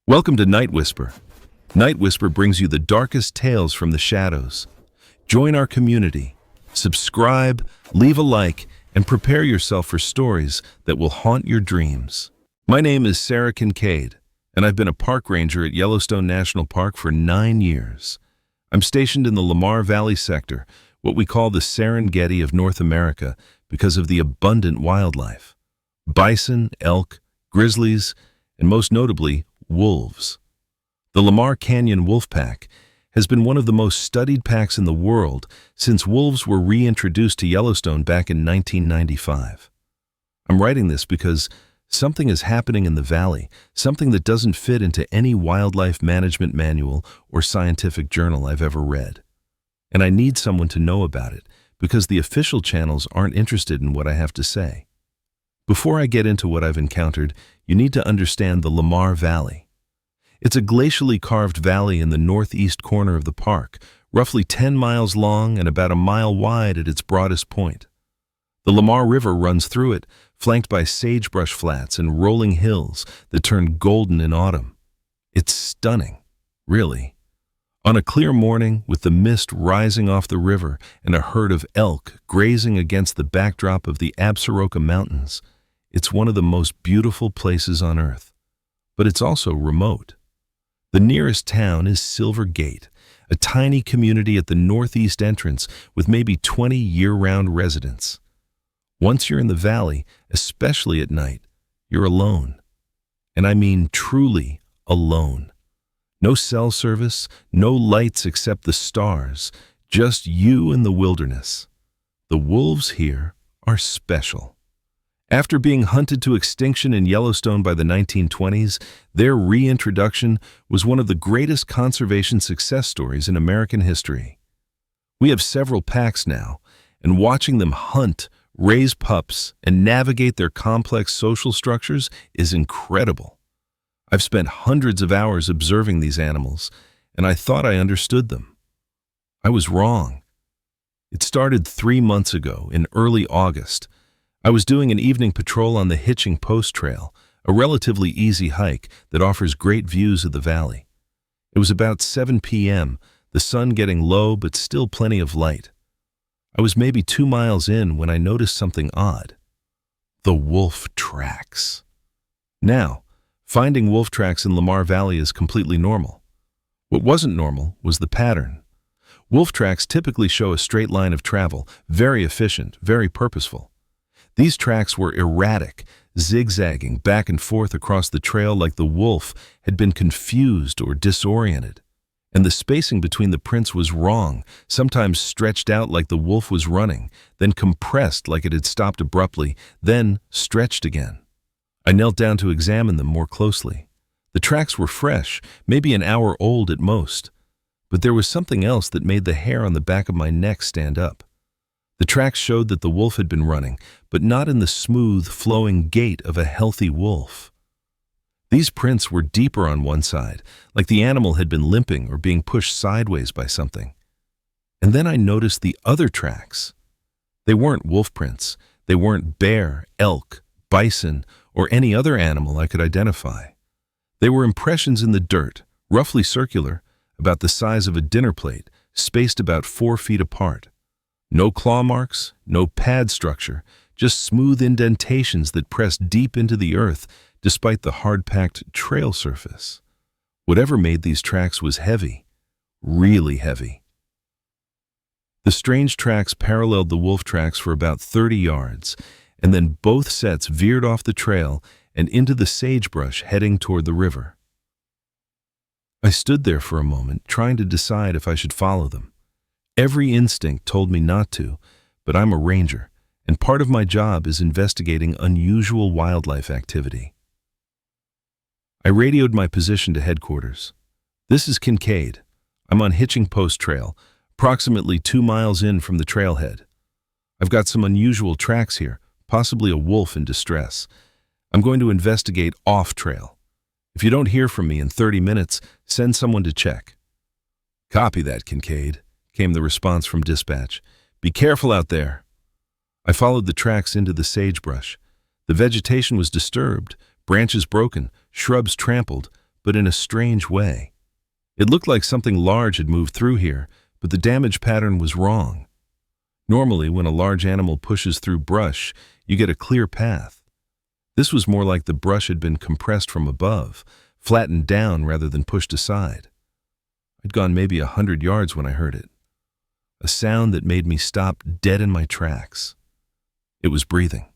Welcome to Night Whisper. Night Whisper brings you the darkest tales from the shadows. Join our community. Subscribe, leave a like, and prepare yourself for stories that will haunt your dreams. My name is Sarah Kincaid, and I've been a park ranger at Yellowstone National Park for 9 years. I'm stationed in the Lamar Valley sector, what we call the Serengeti of North America, because of the abundant wildlife. Bison, elk, grizzlies, and most notably, wolves. The Lamar Canyon Wolf Pack has been one of the most studied packs in the world since wolves were reintroduced to Yellowstone back in 1995. I'm writing this because something is happening in the valley, something that doesn't fit into any wildlife management manual or scientific journal I've ever read. And I need someone to know about it because the official channels aren't interested in what I have to say. Before I get into what I've encountered, you need to understand the Lamar Valley. It's a glacially carved valley in the northeast corner of the park, roughly 10 miles long and about a mile wide at its broadest point. The Lamar River runs through it, flanked by sagebrush flats and rolling hills that turn golden in autumn. It's stunning, really. On a clear morning, with the mist rising off the river and a herd of elk grazing against the backdrop of the Apittse Mountains, it's one of the most beautiful places on earth. But it's also remote. The nearest town is Silver Gate, a tiny community at the northeast entrance with maybe 20 year-round residents. Once you're in the valley, especially at night, you're alone. And I mean truly alone. No cell service, no lights except the stars, just you and the wilderness. The wolves here are special. After being hunted to extinction in Yellowstone by the 1920s, their reintroduction was one of the greatest conservation success stories in American history. We have several packs now, and watching them hunt, raise pups, and navigate their complex social structures is incredible. I've spent hundreds of hours observing these animals, and I thought I understood them. I was wrong. It started 3 months ago, in early August. I was doing an evening patrol on the Hitching Post Trail, a relatively easy hike that offers great views of the valley. It was about 7 p.m., the sun getting low but still plenty of light. I was maybe 2 miles in when I noticed something odd. The wolf tracks. Now, finding wolf tracks in Lamar Valley is completely normal. What wasn't normal was the pattern. Wolf tracks typically show a straight line of travel, very efficient, very purposeful. These tracks were erratic, zigzagging back and forth across the trail like the wolf had been confused or disoriented. And the spacing between the prints was wrong, sometimes stretched out like the wolf was running, then compressed like it had stopped abruptly, then stretched again. I knelt down to examine them more closely. The tracks were fresh, maybe an hour old at most. But there was something else that made the hair on the back of my neck stand up. The tracks showed that the wolf had been running, but not in the smooth, flowing gait of a healthy wolf. These prints were deeper on one side, like the animal had been limping or being pushed sideways by something. And then I noticed the other tracks. They weren't wolf prints. They weren't bear, elk, bison, or any other animal I could identify. They were impressions in the dirt, roughly circular, about the size of a dinner plate, spaced about 4 feet apart. No claw marks, no pad structure, just smooth indentations that pressed deep into the earth despite the hard-packed trail surface. Whatever made these tracks was heavy, really heavy. The strange tracks paralleled the wolf tracks for about 30 yards, and then both sets veered off the trail and into the sagebrush heading toward the river. I stood there for a moment, trying to decide if I should follow them. Every instinct told me not to, but I'm a ranger, and part of my job is investigating unusual wildlife activity. I radioed my position to headquarters. This is Kincaid. I'm on Hitching Post Trail, approximately 2 miles in from the trailhead. I've got some unusual tracks here, possibly a wolf in distress. I'm going to investigate off-trail. If you don't hear from me in 30 minutes, send someone to check. Copy that, Kincaid, came the response from dispatch. Be careful out there. I followed the tracks into the sagebrush. The vegetation was disturbed, branches broken, shrubs trampled, but in a strange way. It looked like something large had moved through here, but the damage pattern was wrong. Normally, when a large animal pushes through brush, you get a clear path. This was more like the brush had been compressed from above, flattened down rather than pushed aside. I'd gone maybe 100 yards when I heard it. A sound that made me stop dead in my tracks. It was breathing.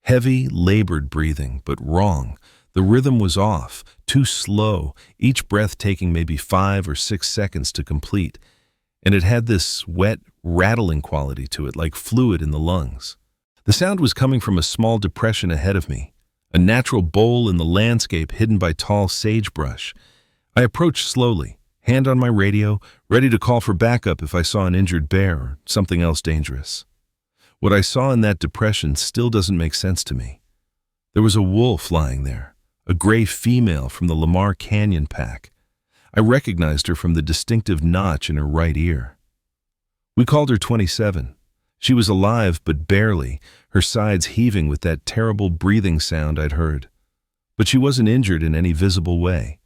Heavy, labored breathing, but wrong. The rhythm was off, too slow, each breath taking maybe 5 or 6 seconds to complete, and it had this wet, rattling quality to it, like fluid in the lungs. The sound was coming from a small depression ahead of me, a natural bowl in the landscape hidden by tall sagebrush. I approached slowly, hand on my radio, ready to call for backup if I saw an injured bear or something else dangerous. What I saw in that depression still doesn't make sense to me. There was a wolf lying there, a gray female from the Lamar Canyon pack. I recognized her from the distinctive notch in her right ear. We called her 27. She was alive, but barely, her sides heaving with that terrible breathing sound I'd heard. But she wasn't injured in any visible way.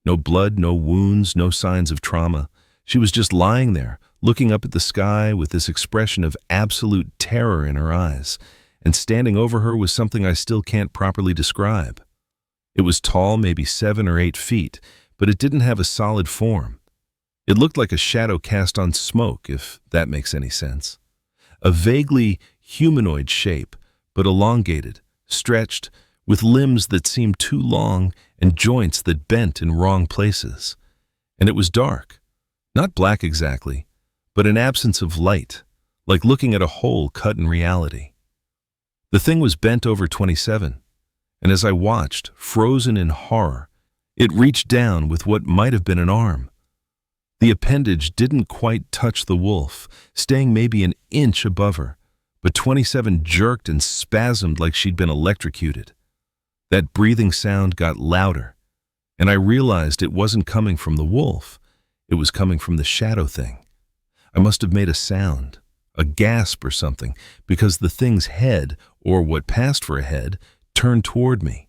No blood, no wounds, no signs of trauma. She was just lying there, looking up at the sky with this expression of absolute terror in her eyes, and standing over her was something I still can't properly describe. It was tall, maybe 7 or 8 feet, but it didn't have a solid form. It looked like a shadow cast on smoke, if that makes any sense. A vaguely humanoid shape, but elongated, stretched, with limbs that seemed too long and joints that bent in wrong places. And it was dark. Not black exactly, but an absence of light, like looking at a hole cut in reality. The thing was bent over 27, and as I watched, frozen in horror, it reached down with what might have been an arm. The appendage didn't quite touch the wolf, staying maybe an inch above her, but 27 jerked and spasmed like she'd been electrocuted. That breathing sound got louder, and I realized it wasn't coming from the wolf. It was coming from the shadow thing. I must have made a sound, a gasp or something, because the thing's head, or what passed for a head, turned toward me.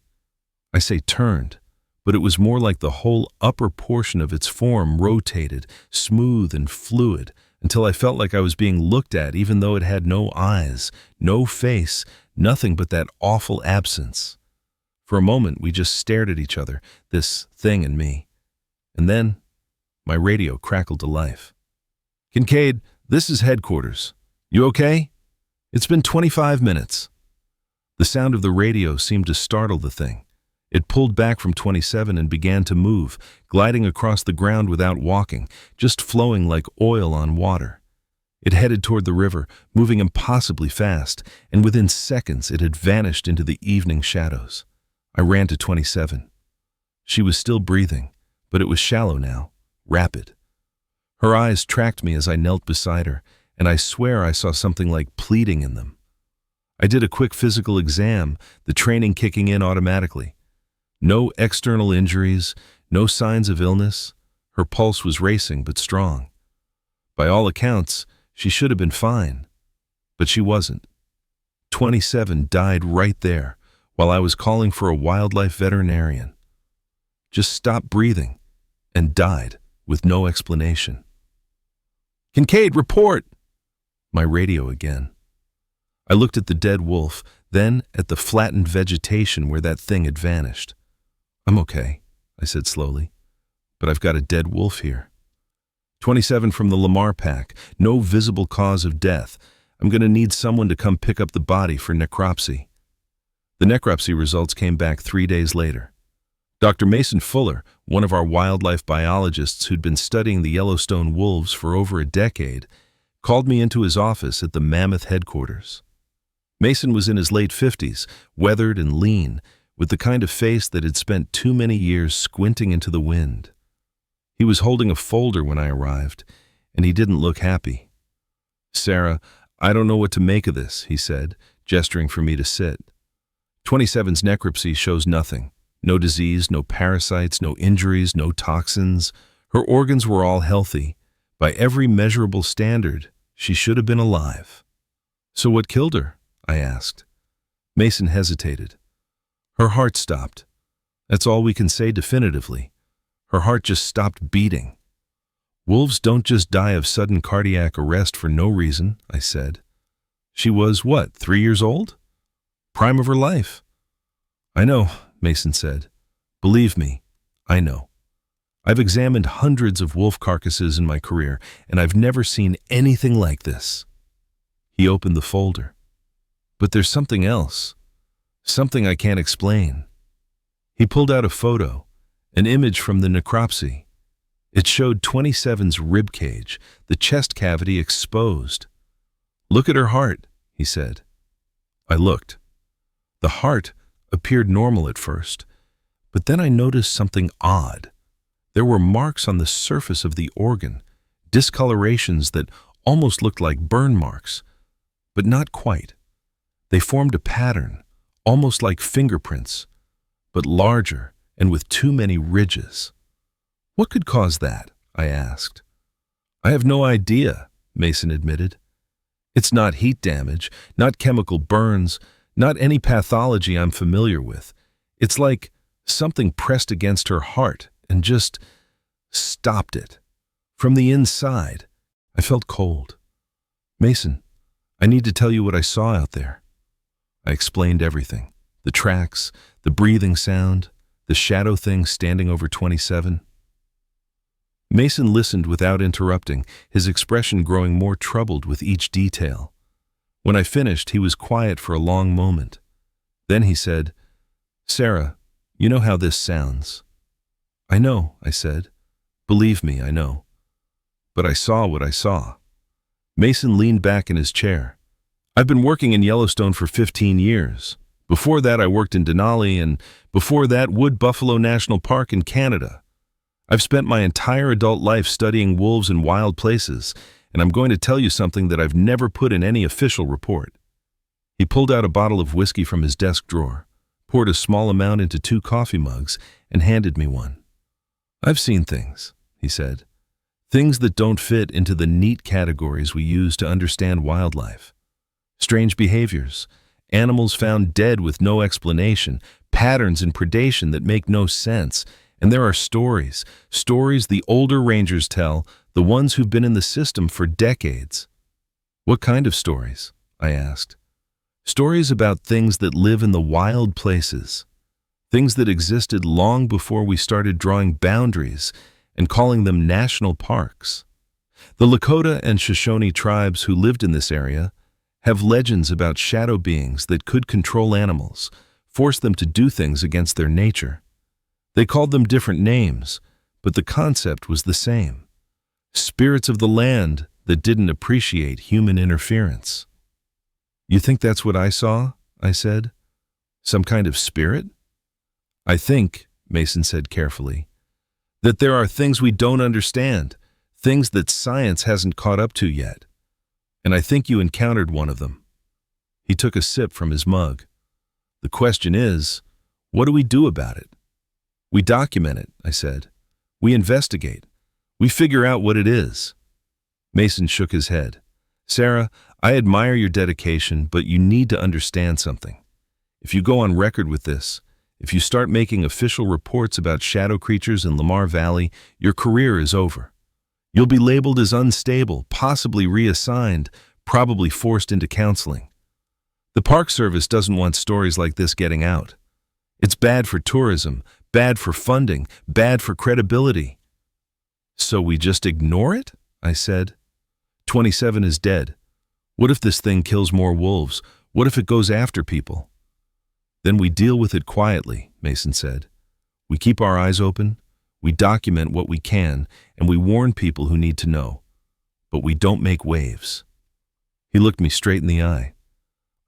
I say turned, but it was more like the whole upper portion of its form rotated, smooth and fluid, until I felt like I was being looked at even though it had no eyes, no face, nothing but that awful absence. For a moment, we just stared at each other, this thing and me. And then, my radio crackled to life. "Kincaid, this is headquarters. You okay? It's been 25 minutes. The sound of the radio seemed to startle the thing. It pulled back from 27 and began to move, gliding across the ground without walking, just flowing like oil on water. It headed toward the river, moving impossibly fast, and within seconds it had vanished into the evening shadows. I ran to 27. She was still breathing, but it was shallow now, rapid. Her eyes tracked me as I knelt beside her, and I swear I saw something like pleading in them. I did a quick physical exam, the training kicking in automatically. No external injuries, no signs of illness. Her pulse was racing but strong. By all accounts, she should have been fine, but she wasn't. 27 died right there while I was calling for a wildlife veterinarian. Just stopped breathing and died with no explanation. "Kincaid, report!" My radio again. I looked at the dead wolf, then at the flattened vegetation where that thing had vanished. "I'm okay," I said slowly, "but I've got a dead wolf here. 27 from the Lamar pack, no visible cause of death. I'm going to need someone to come pick up the body for necropsy." The necropsy results came back 3 days later. Dr. Mason Fuller, one of our wildlife biologists who'd been studying the Yellowstone wolves for over a decade, called me into his office at the Mammoth headquarters. Mason was in his late 50s, weathered and lean, with the kind of face that had spent too many years squinting into the wind. He was holding a folder when I arrived, and he didn't look happy. "Sarah, I don't know what to make of this," he said, gesturing for me to sit. 27's necropsy shows nothing. No disease, no parasites, no injuries, no toxins. Her organs were all healthy. By every measurable standard, she should have been alive. "So what killed her?" I asked. Mason hesitated. "Her heart stopped. That's all we can say definitively. Her heart just stopped beating. Wolves don't just die of sudden cardiac arrest for no reason, I said. She was, what, 3 years old? Prime of her life. I know, Mason said. Believe me, I know. I've examined hundreds of wolf carcasses in my career, and I've never seen anything like this. He opened the folder. But there's something else. Something I can't explain. He pulled out a photo, an image from the necropsy. It showed 27's rib cage, the chest cavity exposed. Look at her heart, he said. I looked. The heart appeared normal at first, but then I noticed something odd. There were marks on the surface of the organ, discolorations that almost looked like burn marks, but not quite. They formed a pattern, almost like fingerprints, but larger and with too many ridges. What could cause that? I asked. I have no idea, Mason admitted. It's not heat damage, not chemical burns, not any pathology I'm familiar with. It's like something pressed against her heart and just stopped it. From the inside, I felt cold. Mason, I need to tell you what I saw out there. I explained everything. The tracks, the breathing sound, the shadow thing standing over 27. Mason listened without interrupting, his expression growing more troubled with each detail. When I finished, he was quiet for a long moment. Then he said, Sarah, you know how this sounds. I know, I said. Believe me, I know. But I saw what I saw. Mason leaned back in his chair. I've been working in Yellowstone for 15 years. Before that, I worked in Denali, and before that, Wood Buffalo National Park in Canada. I've spent my entire adult life studying wolves in wild places, and I'm going to tell you something that I've never put in any official report. He pulled out a bottle of whiskey from his desk drawer, poured a small amount into 2 coffee mugs, and handed me one. I've seen things, he said. Things that don't fit into the neat categories we use to understand wildlife. Strange behaviors, animals found dead with no explanation, patterns in predation that make no sense, and there are stories the older rangers tell, the ones who've been in the system for decades. What kind of stories? I asked. Stories about things that live in the wild places, things that existed long before we started drawing boundaries and calling them national parks. The Lakota and Shoshone tribes who lived in this area have legends about shadow beings that could control animals, force them to do things against their nature. They called them different names, but the concept was the same. Spirits of the land that didn't appreciate human interference. You think that's what I saw? I said. Some kind of spirit? I think, Mason said carefully, that there are things we don't understand, things that science hasn't caught up to yet. And I think you encountered one of them. He took a sip from his mug. The question is, what do we do about it? We document it, I said. We investigate. We figure out what it is. Mason shook his head. Sarah, I admire your dedication, but you need to understand something. If you go on record with this, if you start making official reports about shadow creatures in Lamar Valley, your career is over. You'll be labeled as unstable, possibly reassigned, probably forced into counseling. The Park Service doesn't want stories like this getting out. It's bad for tourism, bad for funding, bad for credibility. So we just ignore it? I said. 27 is dead. What if this thing kills more wolves? What if it goes after people? Then we deal with it quietly, Mason said. We keep our eyes open, we document what we can, and we warn people who need to know. But we don't make waves. He looked me straight in the eye.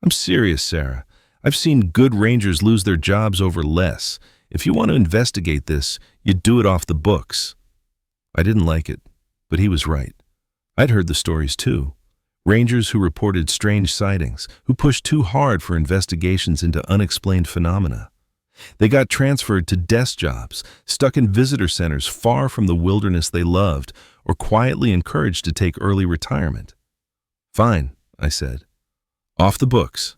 I'm serious, Sarah. I've seen good rangers lose their jobs over less. If you want to investigate this, you do it off the books. I didn't like it, but he was right. I'd heard the stories too. Rangers who reported strange sightings, who pushed too hard for investigations into unexplained phenomena. They got transferred to desk jobs, stuck in visitor centers far from the wilderness they loved, or quietly encouraged to take early retirement. Fine, I said. Off the books.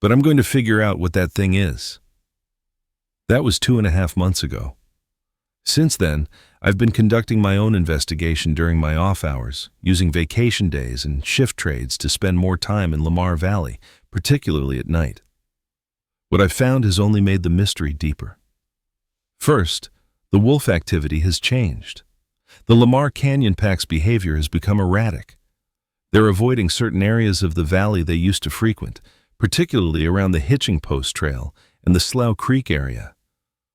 But I'm going to figure out what that thing is. That was 2.5 months ago. Since then, I've been conducting my own investigation during my off hours, using vacation days and shift trades to spend more time in Lamar Valley, particularly at night. What I've found has only made the mystery deeper. First, the wolf activity has changed. The Lamar Canyon Pack's behavior has become erratic. They're avoiding certain areas of the valley they used to frequent, particularly around the Hitching Post Trail and the Slough Creek area.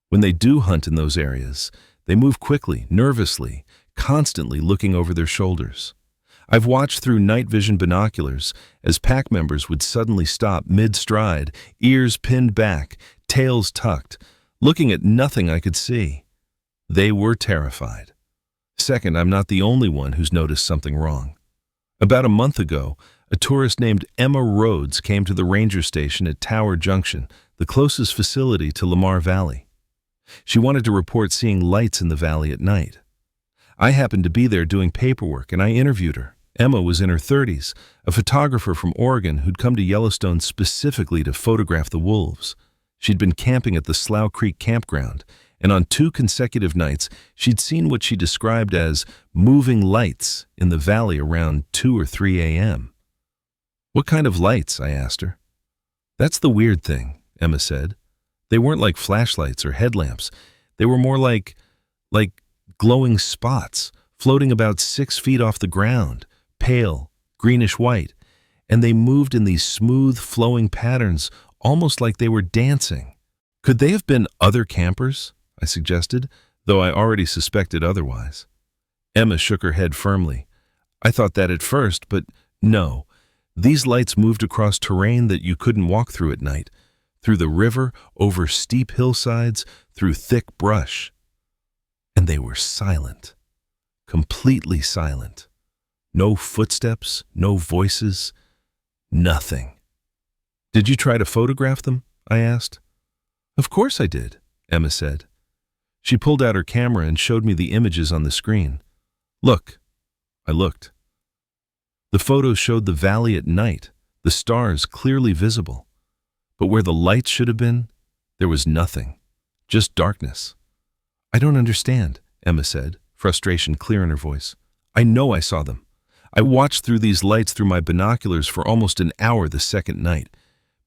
When they do hunt in those areas, they move quickly, nervously, constantly looking over their shoulders. I've watched through night vision binoculars as pack members would suddenly stop mid-stride, ears pinned back, tails tucked, looking at nothing I could see. They were terrified. Second, I'm not the only one who's noticed something wrong. About a month ago, a tourist named Emma Rhodes came to the ranger station at Tower Junction, the closest facility to Lamar Valley. She wanted to report seeing lights in the valley at night. I happened to be there doing paperwork, and I interviewed her. Emma was in her 30s, a photographer from Oregon who'd come to Yellowstone specifically to photograph the wolves. She'd been camping at the Slough Creek campground, and on 2 consecutive nights, she'd seen what she described as moving lights in the valley around 2 or 3 a.m. "What kind of lights?" I asked her. "That's the weird thing," Emma said. "They weren't like flashlights or headlamps. They were more like glowing spots, floating about 6 feet off the ground, pale, greenish-white, and they moved in these smooth, flowing patterns, almost like they were dancing." "Could they have been other campers?" I suggested, though I already suspected otherwise. Emma shook her head firmly. "I thought that at first, but no. These lights moved across terrain that you couldn't walk through at night, through the river, over steep hillsides, through thick brush. And they were silent, completely silent. No footsteps, no voices, nothing." "Did you try to photograph them?" I asked. "Of course I did," Emma said. She pulled out her camera and showed me the images on the screen. "Look." I looked. The photos showed the valley at night, the stars clearly visible. But where the lights should have been, there was nothing, just darkness. "I don't understand," Emma said, frustration clear in her voice. "I know I saw them. I watched through these lights through my binoculars for almost an hour the second night,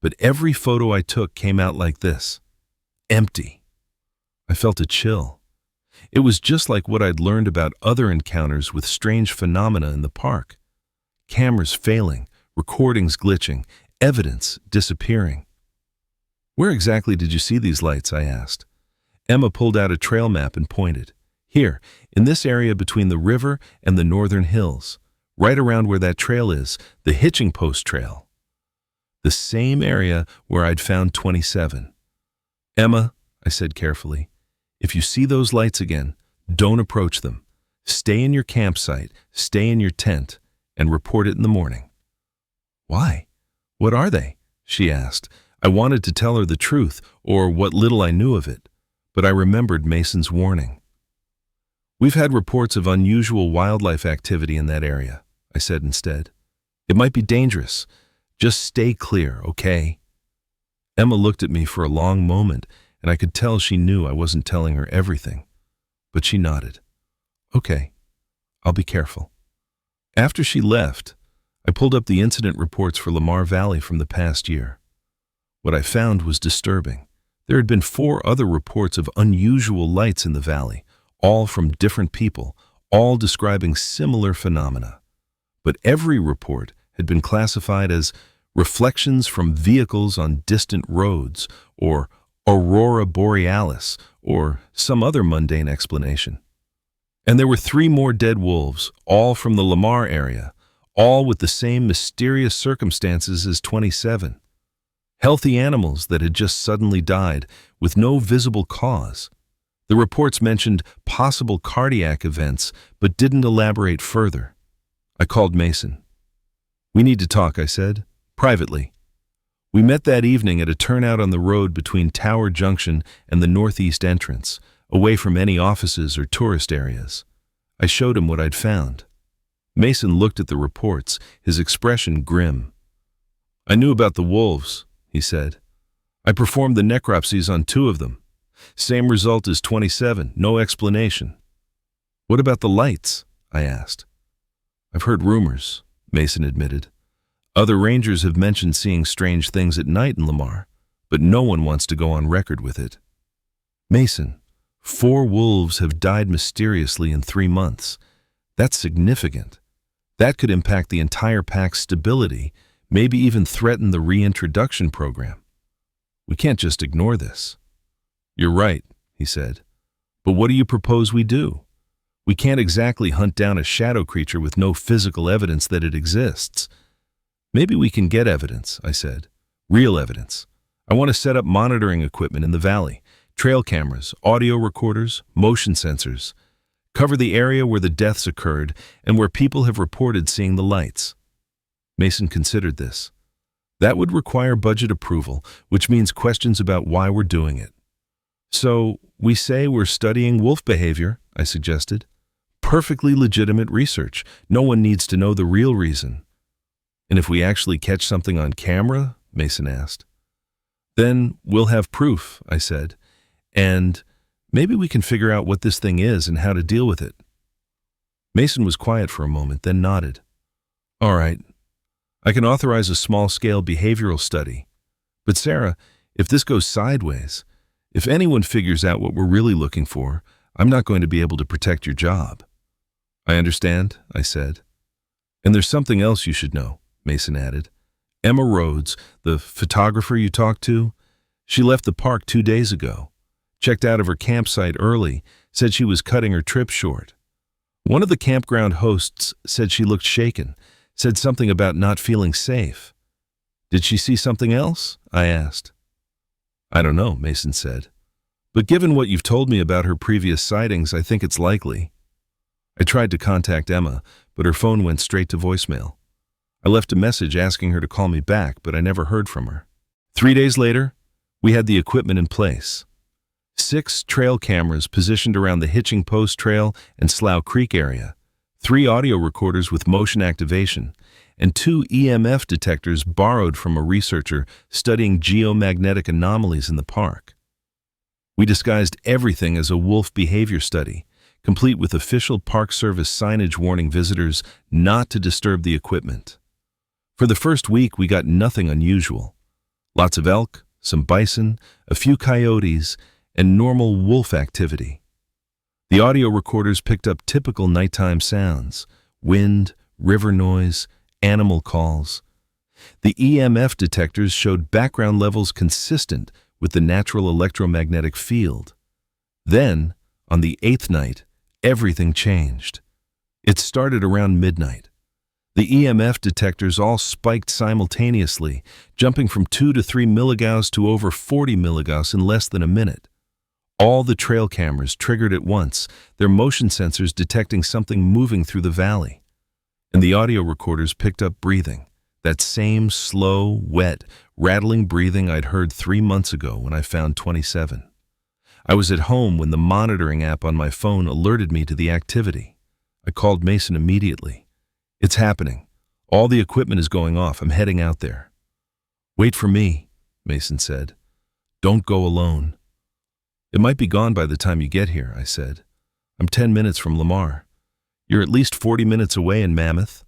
but every photo I took came out like this. Empty." I felt a chill. It was just like what I'd learned about other encounters with strange phenomena in the park. Cameras failing, recordings glitching, evidence disappearing. "Where exactly did you see these lights?" I asked. Emma pulled out a trail map and pointed. "Here, in this area between the river and the northern hills, right around where that trail is, the Hitching Post Trail." The same area where I'd found 27. "Emma," I said carefully, "if you see those lights again, don't approach them. Stay in your campsite, stay in your tent, and report it in the morning." "Why? What are they?" she asked. I wanted to tell her the truth, or what little I knew of it, but I remembered Mason's warning. "We've had reports of unusual wildlife activity in that area," I said instead. "It might be dangerous. Just stay clear, okay?" Emma looked at me for a long moment, and I could tell she knew I wasn't telling her everything. But she nodded. "Okay, I'll be careful." After she left, I pulled up the incident reports for Lamar Valley from the past year. What I found was disturbing. There had been 4 other reports of unusual lights in the valley, all from different people, all describing similar phenomena. But every report had been classified as reflections from vehicles on distant roads, or aurora borealis, or some other mundane explanation. And there were 3 more dead wolves, all from the Lamar area, all with the same mysterious circumstances as 27. Healthy animals that had just suddenly died with no visible cause. The reports mentioned possible cardiac events, but didn't elaborate further. I called Mason. "We need to talk," I said, privately. We met that evening at a turnout on the road between Tower Junction and the northeast entrance, away from any offices or tourist areas. I showed him what I'd found. Mason looked at the reports, his expression grim. "I knew about the wolves," he said. "I performed the necropsies on 2 of them. Same result as 27, no explanation. What about the lights? I asked. I've heard rumors, Mason admitted. Other rangers have mentioned seeing strange things at night in Lamar, but no one wants to go on record with it. Mason, 4 wolves have died mysteriously in 3 months. That's significant. That could impact the entire pack's stability, maybe even threaten the reintroduction program. We can't just ignore this. You're right, he said. But what do you propose we do? We can't exactly hunt down a shadow creature with no physical evidence that it exists. Maybe we can get evidence, I said. Real evidence. I want to set up monitoring equipment in the valley. Trail cameras, audio recorders, motion sensors. Cover the area where the deaths occurred and where people have reported seeing the lights. Mason considered this. That would require budget approval, which means questions about why we're doing it. So, we say we're studying wolf behavior, I suggested. Perfectly legitimate research. No one needs to know the real reason. And if we actually catch something on camera, Mason asked. Then we'll have proof, I said. And maybe we can figure out what this thing is and how to deal with it. Mason was quiet for a moment, then nodded. All right. I can authorize a small-scale behavioral study. But Sarah, if this goes sideways, if anyone figures out what we're really looking for, I'm not going to be able to protect your job. I understand, I said. And there's something else you should know, Mason added. Emma Rhodes, the photographer you talked to, she left the park 2 days ago. Checked out of her campsite early, said she was cutting her trip short. One of the campground hosts said she looked shaken, said something about not feeling safe. Did she see something else? I asked. I don't know, Mason said. But given what you've told me about her previous sightings, I think it's likely. I tried to contact Emma, but her phone went straight to voicemail. I left a message asking her to call me back, but I never heard from her. 3 days later, we had the equipment in place. 6 trail cameras positioned around the Hitching Post Trail and Slough Creek area, 3 audio recorders with motion activation, and 2 EMF detectors borrowed from a researcher studying geomagnetic anomalies in the park. We disguised everything as a wolf behavior study, complete with official Park Service signage warning visitors not to disturb the equipment. For the first week, we got nothing unusual. Lots of elk, some bison, a few coyotes, and normal wolf activity. The audio recorders picked up typical nighttime sounds, wind, river noise, animal calls. The EMF detectors showed background levels consistent with the natural electromagnetic field. Then, on the 8th night, everything changed. It started around midnight. The EMF detectors all spiked simultaneously, jumping from 2 to 3 milligauss to over 40 milligauss in less than a minute. All the trail cameras triggered at once, their motion sensors detecting something moving through the valley. And the audio recorders picked up breathing, that same slow, wet, rattling breathing I'd heard 3 months ago when I found 27. I was at home when the monitoring app on my phone alerted me to the activity. I called Mason immediately. It's happening. All the equipment is going off. I'm heading out there. Wait for me, Mason said. Don't go alone. It might be gone by the time you get here, I said. I'm 10 minutes from Lamar. You're at least 40 minutes away in Mammoth.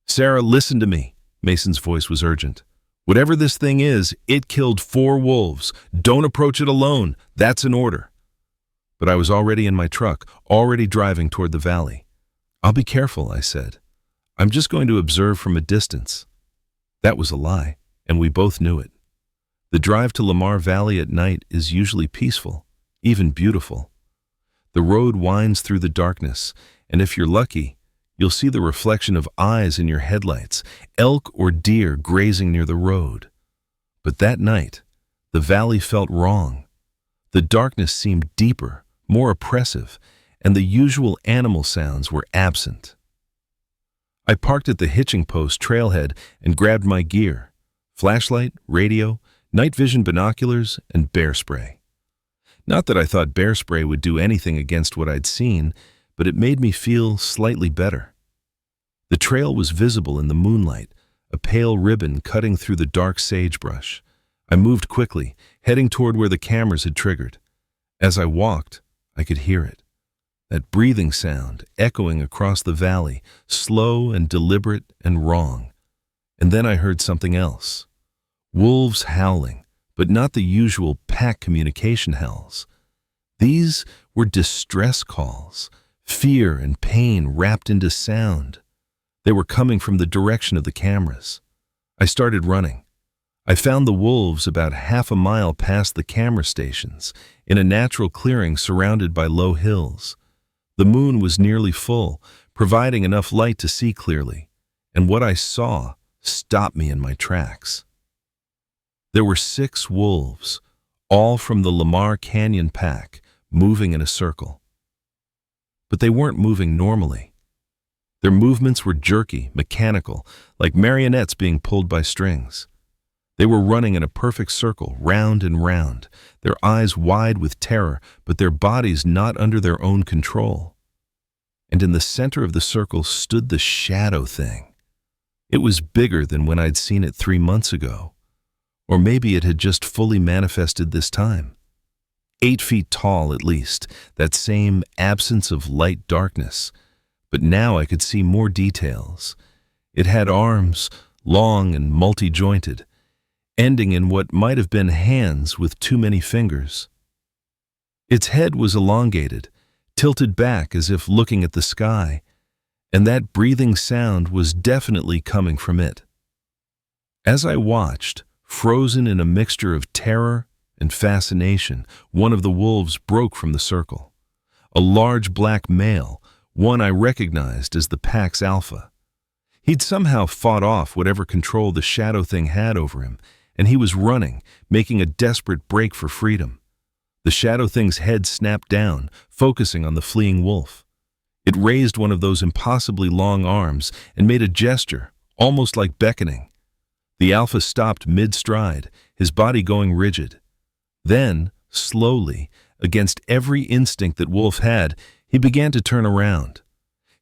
Sarah, listen to me. Mason's voice was urgent. Whatever this thing is, it killed 4 wolves. Don't approach it alone. That's an order. But I was already in my truck, already driving toward the valley. I'll be careful, I said. I'm just going to observe from a distance. That was a lie, and we both knew it. The drive to Lamar Valley at night is usually peaceful, even beautiful. The road winds through the darkness, and if you're lucky, you'll see the reflection of eyes in your headlights, elk or deer grazing near the road. But that night, the valley felt wrong. The darkness seemed deeper, more oppressive, and the usual animal sounds were absent. I parked at the Hitching Post trailhead and grabbed my gear, flashlight, radio, night vision binoculars, and bear spray. Not that I thought bear spray would do anything against what I'd seen, but it made me feel slightly better. The trail was visible in the moonlight, a pale ribbon cutting through the dark sagebrush. I moved quickly, heading toward where the cameras had triggered. As I walked, I could hear it, that breathing sound echoing across the valley, slow and deliberate and wrong. And then I heard something else. Wolves howling, but not the usual pack communication howls. These were distress calls, fear and pain wrapped into sound. They were coming from the direction of the cameras. I started running. I found the wolves about half a mile past the camera stations, in a natural clearing surrounded by low hills. The moon was nearly full, providing enough light to see clearly, and what I saw stopped me in my tracks. There were 6 wolves, all from the Lamar Canyon pack, moving in a circle. But they weren't moving normally. Their movements were jerky, mechanical, like marionettes being pulled by strings. They were running in a perfect circle, round and round, their eyes wide with terror, but their bodies not under their own control. And in the center of the circle stood the shadow thing. It was bigger than when I'd seen it 3 months ago. Or maybe it had just fully manifested this time. 8 feet tall at least, that same absence of light darkness. But now I could see more details. It had arms, long and multi-jointed, ending in what might have been hands with too many fingers. Its head was elongated, tilted back as if looking at the sky, and that breathing sound was definitely coming from it. As I watched, frozen in a mixture of terror and fascination, one of the wolves broke from the circle. A large black male, one I recognized as the pack's alpha. He'd somehow fought off whatever control the shadow thing had over him, and he was running, making a desperate break for freedom. The shadow thing's head snapped down, focusing on the fleeing wolf. It raised one of those impossibly long arms and made a gesture, almost like beckoning. The alpha stopped mid-stride, his body going rigid. Then, slowly, against every instinct that wolf had, he began to turn around.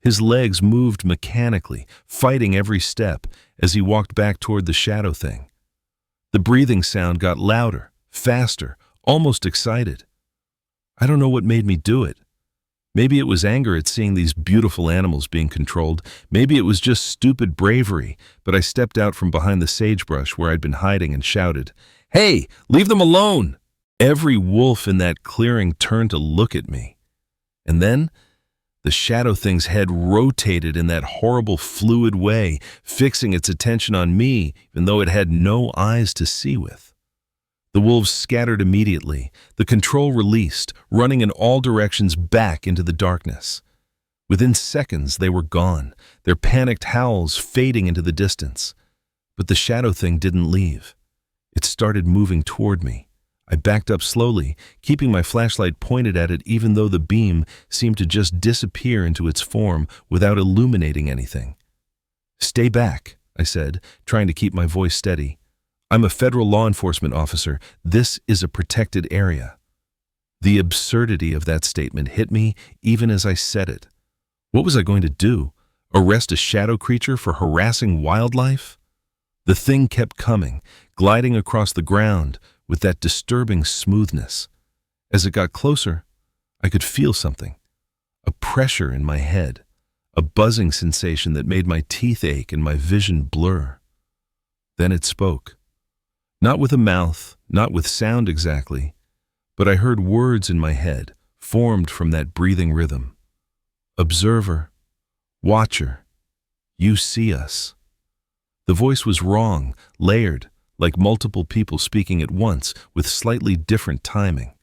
His legs moved mechanically, fighting every step as he walked back toward the shadow thing. The breathing sound got louder, faster, almost excited. I don't know what made me do it. Maybe it was anger at seeing these beautiful animals being controlled. Maybe it was just stupid bravery, but I stepped out from behind the sagebrush where I'd been hiding and shouted, "Hey, leave them alone!" Every wolf in that clearing turned to look at me. And then, the shadow thing's head rotated in that horrible fluid way, fixing its attention on me, even though it had no eyes to see with. The wolves scattered immediately, the control released, running in all directions back into the darkness. Within seconds, they were gone, their panicked howls fading into the distance. But the shadow thing didn't leave. It started moving toward me. I backed up slowly, keeping my flashlight pointed at it even though the beam seemed to just disappear into its form without illuminating anything. "Stay back," I said, trying to keep my voice steady. "I'm a federal law enforcement officer. This is a protected area." The absurdity of that statement hit me even as I said it. What was I going to do? Arrest a shadow creature for harassing wildlife? The thing kept coming, gliding across the ground with that disturbing smoothness. As it got closer, I could feel something. A pressure in my head, a buzzing sensation that made my teeth ache and my vision blur. Then it spoke. Not with a mouth, not with sound exactly, but I heard words in my head, formed from that breathing rhythm. "Observer, watcher, you see us." The voice was wrong, layered, like multiple people speaking at once with slightly different timing.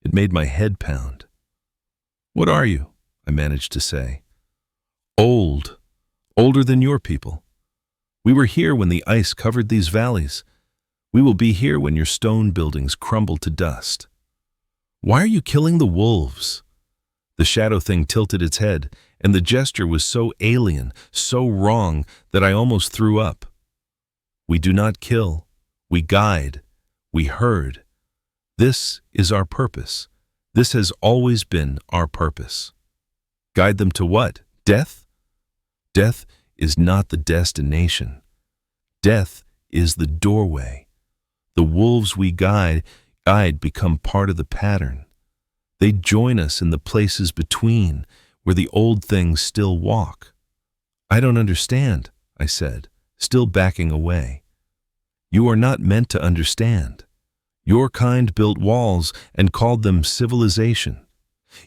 It made my head pound. "What are you?" I managed to say. "Old. Older than your people. We were here when the ice covered these valleys. We will be here when your stone buildings crumble to dust. Why are you killing the wolves?" The shadow thing tilted its head, and the gesture was so alien, so wrong, that I almost threw up. "We do not kill. We guide. We herd. This is our purpose. This has always been our purpose." "Guide them to what? Death?" "Death is not the destination. Death is the doorway. The wolves we guide I'd become part of the pattern. They'd join us in the places between, where the old things still walk. I don't understand, I said, still backing away. You are not meant to understand. Your kind built walls and called them civilization.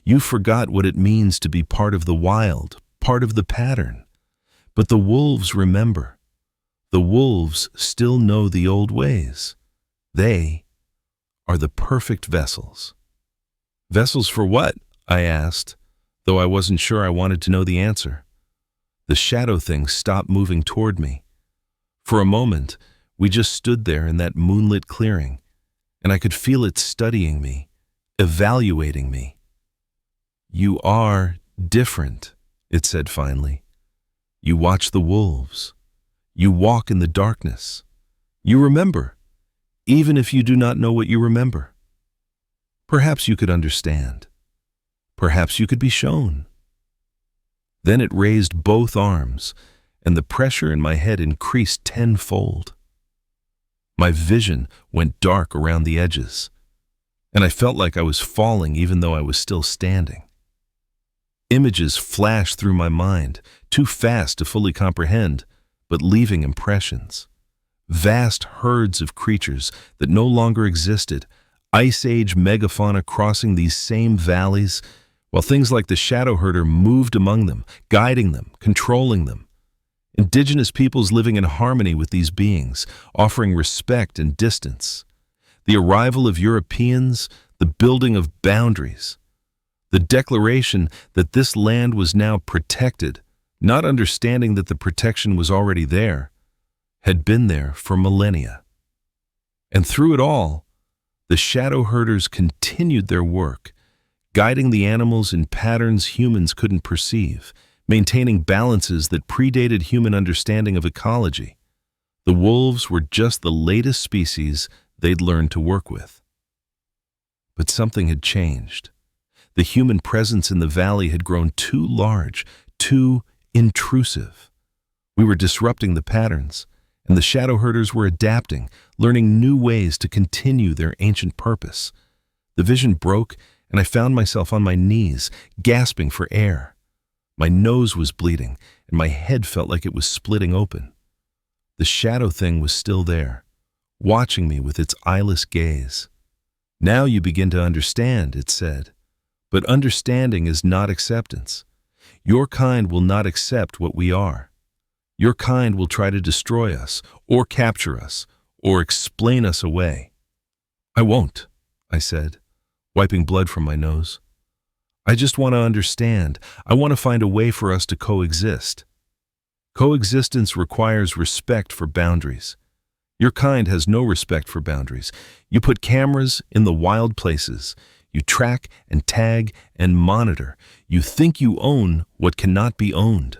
You forgot what it means to be part of the wild, part of the pattern. But the wolves remember. The wolves still know the old ways. They are the perfect vessels. Vessels for what? I asked, though I wasn't sure I wanted to know the answer. The shadow thing stopped moving toward me. For a moment, we just stood there in that moonlit clearing, and I could feel it studying me, evaluating me. You are different, it said finally. You watch the wolves. You walk in the darkness. You remember, even if you do not know what you remember. Perhaps you could understand. Perhaps you could be shown. Then it raised both arms, and the pressure in my head increased tenfold. My vision went dark around the edges, and I felt like I was falling even though I was still standing. Images flashed through my mind, too fast to fully comprehend, but leaving impressions. Vast herds of creatures that no longer existed, Ice Age megafauna crossing these same valleys, while things like the shadow herder moved among them, guiding them, controlling them. Indigenous peoples living in harmony with these beings, offering respect and distance. The arrival of Europeans, the building of boundaries. The declaration that this land was now protected, not understanding that the protection was already there, had been there for millennia. And through it all, the shadow herders continued their work, guiding the animals in patterns humans couldn't perceive, maintaining balances that predated human understanding of ecology. The wolves were just the latest species they'd learned to work with. But something had changed. The human presence in the valley had grown too large, too intrusive. We were disrupting the patterns, and the shadow herders were adapting, learning new ways to continue their ancient purpose. The vision broke, and I found myself on my knees, gasping for air. My nose was bleeding, and my head felt like it was splitting open. The shadow thing was still there, watching me with its eyeless gaze. Now you begin to understand, it said. But understanding is not acceptance. Your kind will not accept what we are. Your kind will try to destroy us, or capture us, or explain us away. I won't, I said, wiping blood from my nose. I just want to understand. I want to find a way for us to coexist. Coexistence requires respect for boundaries. Your kind has no respect for boundaries. You put cameras in the wild places. You track and tag and monitor. You think you own what cannot be owned.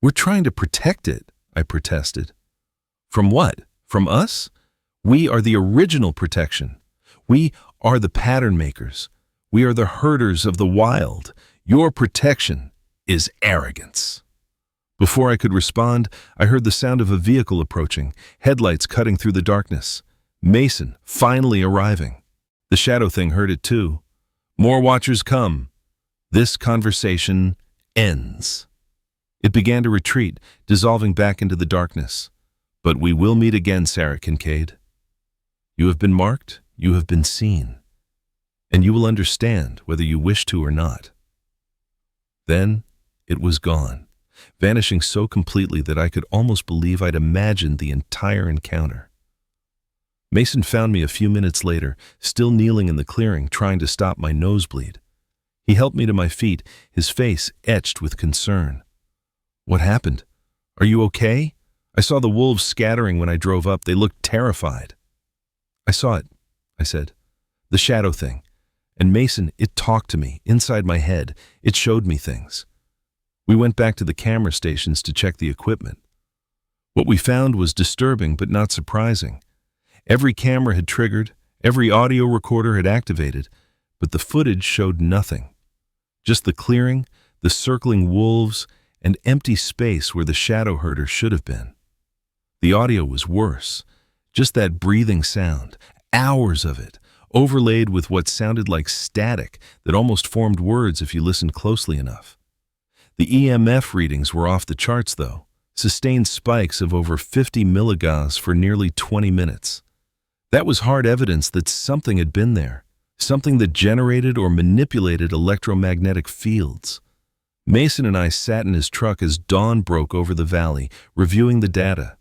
We're trying to protect it, I protested. From what? From us? We are the original protection. We are the pattern makers. We are the herders of the wild. Your protection is arrogance. Before I could respond, I heard the sound of a vehicle approaching, headlights cutting through the darkness. Mason finally arriving. The shadow thing heard it too. More watchers come. This conversation ends. It began to retreat, dissolving back into the darkness. But we will meet again, Sarah Kincaid. You have been marked, you have been seen, and you will understand whether you wish to or not. Then it was gone, vanishing so completely that I could almost believe I'd imagined the entire encounter. Mason found me a few minutes later, still kneeling in the clearing, trying to stop my nosebleed. He helped me to my feet, his face etched with concern. What happened? Are you okay? I saw the wolves scattering when I drove up. They looked terrified. I saw it, I said. The shadow thing. And Mason, it talked to me, inside my head. It showed me things. We went back to the camera stations to check the equipment. What we found was disturbing but not surprising. Every camera had triggered, every audio recorder had activated, but the footage showed nothing. Just the clearing, the circling wolves, and empty space where the shadow herder should have been. The audio was worse, just that breathing sound, hours of it, overlaid with what sounded like static that almost formed words if you listened closely enough. The EMF readings were off the charts, though, sustained spikes of over 50 milligauss for nearly 20 minutes. That was hard evidence that something had been there, something that generated or manipulated electromagnetic fields. Mason and I sat in his truck as dawn broke over the valley, reviewing the data.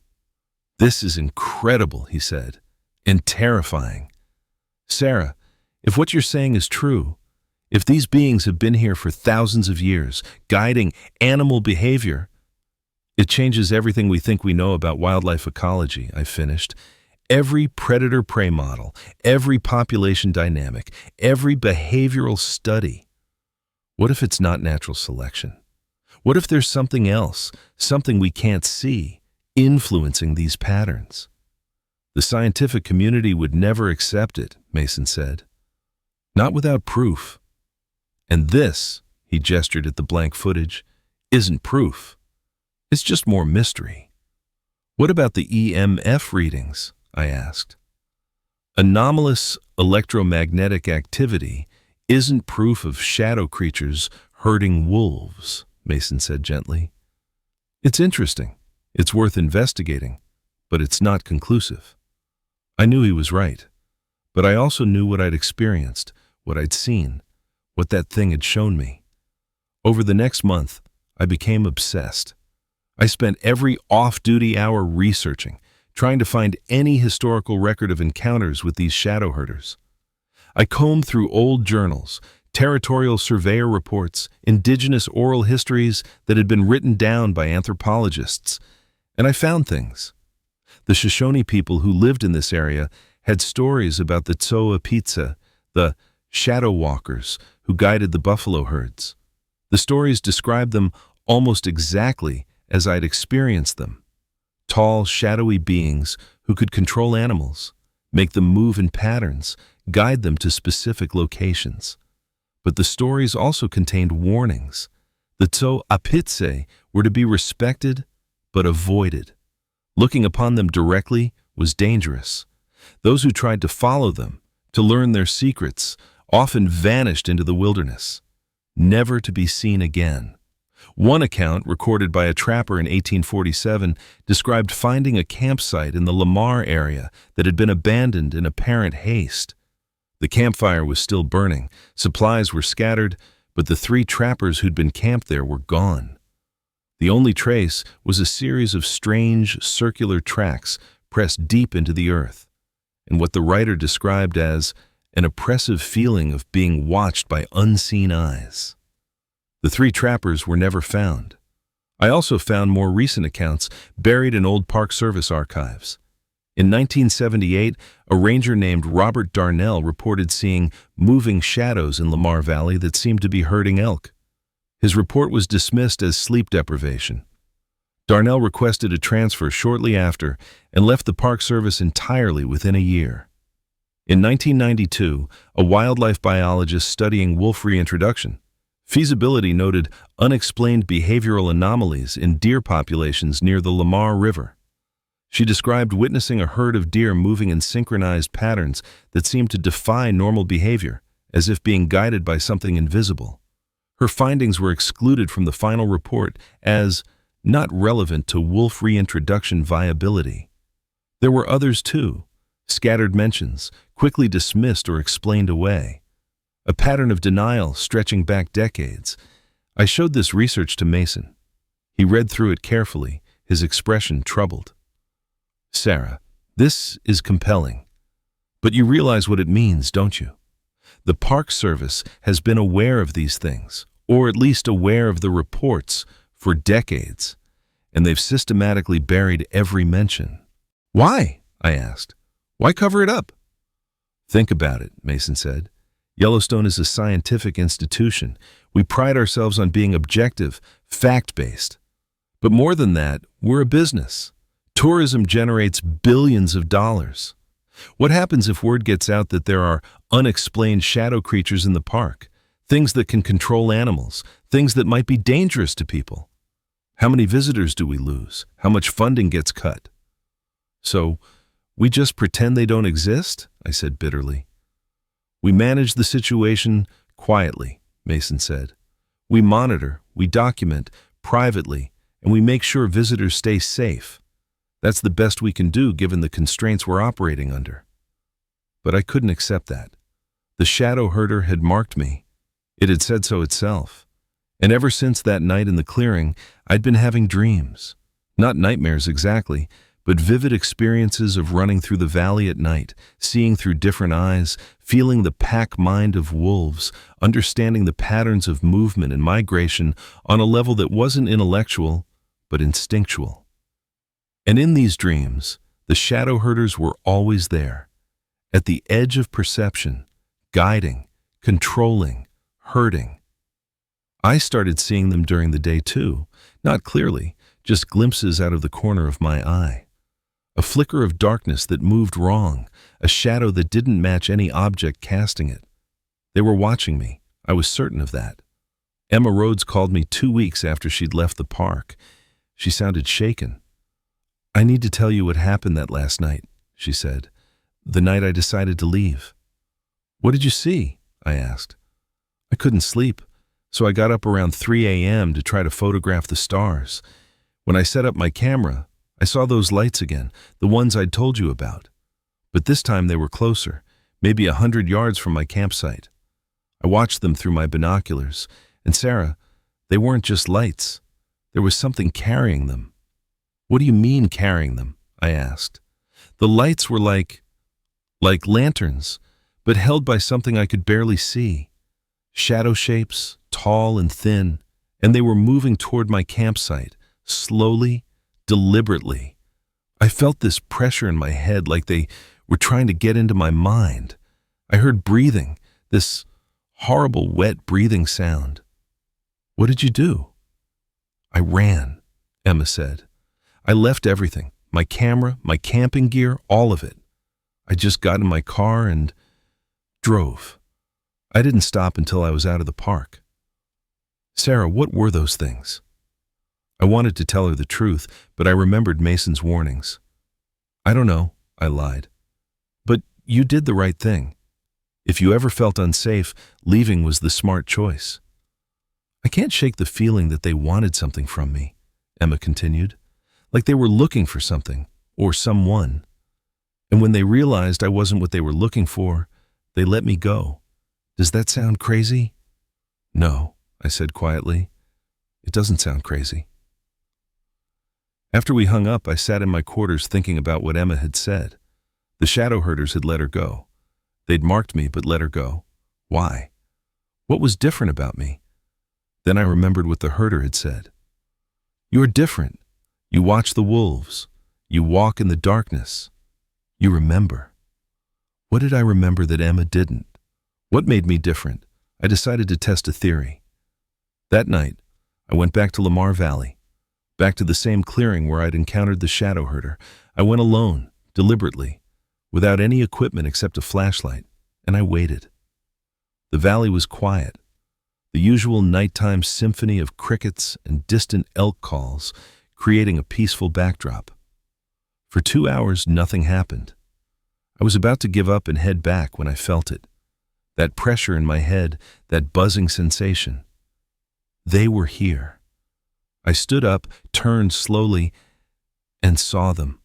"This is incredible," he said, "and terrifying. Sarah, if what you're saying is true, if these beings have been here for thousands of years, guiding animal behavior, it changes everything we think we know about wildlife ecology," I finished. "Every predator-prey model, every population dynamic, every behavioral study. What if it's not natural selection? What if there's something else, something we can't see, influencing these patterns?" "The scientific community would never accept it," Mason said. "Not without proof. And this," he gestured at the blank footage, "isn't proof. It's just more mystery." "What about the EMF readings?" I asked. "Anomalous electromagnetic activity isn't proof of shadow creatures herding wolves," Mason said gently. "It's interesting. It's worth investigating, but it's not conclusive." I knew he was right, but I also knew what I'd experienced, what I'd seen, what that thing had shown me. Over the next month, I became obsessed. I spent every off-duty hour researching, trying to find any historical record of encounters with these shadow herders. I combed through old journals, territorial surveyor reports, indigenous oral histories that had been written down by anthropologists, and I found things. The Shoshone people who lived in this area had stories about the Apittse, the shadow walkers who guided the buffalo herds. The stories described them almost exactly as I'd experienced them. Tall, shadowy beings who could control animals, make them move in patterns, guide them to specific locations. But the stories also contained warnings. The Apittse were to be respected but avoided. Looking upon them directly was dangerous. Those who tried to follow them, to learn their secrets, often vanished into the wilderness, never to be seen again. One account, recorded by a trapper in 1847, described finding a campsite in the Lamar area that had been abandoned in apparent haste. The campfire was still burning, supplies were scattered, but the 3 trappers who'd been camped there were gone. The only trace was a series of strange, circular tracks pressed deep into the earth, and what the writer described as an oppressive feeling of being watched by unseen eyes. The 3 trappers were never found. I also found more recent accounts buried in old Park Service archives. In 1978, a ranger named Robert Darnell reported seeing moving shadows in Lamar Valley that seemed to be herding elk. His report was dismissed as sleep deprivation. Darnell requested a transfer shortly after and left the Park Service entirely within a year. In 1992, a wildlife biologist studying wolf reintroduction feasibility noted unexplained behavioral anomalies in deer populations near the Lamar River. She described witnessing a herd of deer moving in synchronized patterns that seemed to defy normal behavior, as if being guided by something invisible. Her findings were excluded from the final report as not relevant to wolf reintroduction viability. There were others too, scattered mentions, quickly dismissed or explained away. A pattern of denial stretching back decades. I showed this research to Mason. He read through it carefully, his expression troubled. "Sarah, this is compelling. But you realize what it means, don't you? The Park Service has been aware of these things, or at least aware of the reports, for decades, and they've systematically buried every mention." "Why?" I asked. "Why cover it up?" "Think about it," Mason said. "Yellowstone is a scientific institution. We pride ourselves on being objective, fact-based. But more than that, we're a business. Tourism generates billions of dollars. What happens if word gets out that there are unexplained shadow creatures in the park, things that can control animals, things that might be dangerous to people? How many visitors do we lose? How much funding gets cut?" "So, we just pretend they don't exist?" I said bitterly. We manage the situation quietly, Mason said. We monitor, we document privately, and we make sure visitors stay safe. That's the best we can do given the constraints we're operating under. But I couldn't accept that. The shadow herder had marked me. It had said so itself. And ever since that night in the clearing, I'd been having dreams. Not nightmares exactly, but vivid experiences of running through the valley at night, seeing through different eyes, feeling the pack mind of wolves, understanding the patterns of movement and migration on a level that wasn't intellectual, but instinctual. And in these dreams, the shadow herders were always there, at the edge of perception, guiding, controlling, herding. I started seeing them during the day too, not clearly, just glimpses out of the corner of my eye. A flicker of darkness that moved wrong, a shadow that didn't match any object casting it. They were watching me, I was certain of that. Emma Rhodes called me 2 weeks after she'd left the park. She sounded shaken. "I need to tell you what happened that last night," she said. "The night I decided to leave." "What did you see?" I asked. "I couldn't sleep, so I got up around 3 a.m. to try to photograph the stars. When I set up my camera, I saw those lights again, the ones I'd told you about. But this time they were closer, maybe 100 yards from my campsite. I watched them through my binoculars, and Sarah, they weren't just lights. There was something carrying them." "What do you mean carrying them?" I asked. "The lights were like lanterns, but held by something I could barely see. Shadow shapes, tall and thin, and they were moving toward my campsite, slowly, deliberately. I felt this pressure in my head like they were trying to get into my mind. I heard breathing, this horrible wet breathing sound." "What did you do?" "I ran," Emma said. "I left everything, my camera, my camping gear, all of it. I just got in my car and drove. I didn't stop until I was out of the park." "Sarah, what were those things?" I wanted to tell her the truth, but I remembered Mason's warnings. "I don't know," I lied. "But you did the right thing. If you ever felt unsafe, leaving was the smart choice." "I can't shake the feeling that they wanted something from me," Emma continued. "Like they were looking for something, or someone. And when they realized I wasn't what they were looking for, they let me go. Does that sound crazy?" "No," I said quietly. "It doesn't sound crazy." After we hung up, I sat in my quarters thinking about what Emma had said. The shadow herders had let her go. They'd marked me but let her go. Why? What was different about me? Then I remembered what the herder had said. "You're different. You watch the wolves. You walk in the darkness. You remember." What did I remember that Emma didn't? What made me different? I decided to test a theory. That night, I went back to Lamar Valley, back to the same clearing where I'd encountered the shadow herder. I went alone, deliberately, without any equipment except a flashlight, and I waited. The valley was quiet. The usual nighttime symphony of crickets and distant elk calls, creating a peaceful backdrop. For 2 hours, nothing happened. I was about to give up and head back when I felt it. That pressure in my head, that buzzing sensation. They were here. I stood up, turned slowly, and saw them.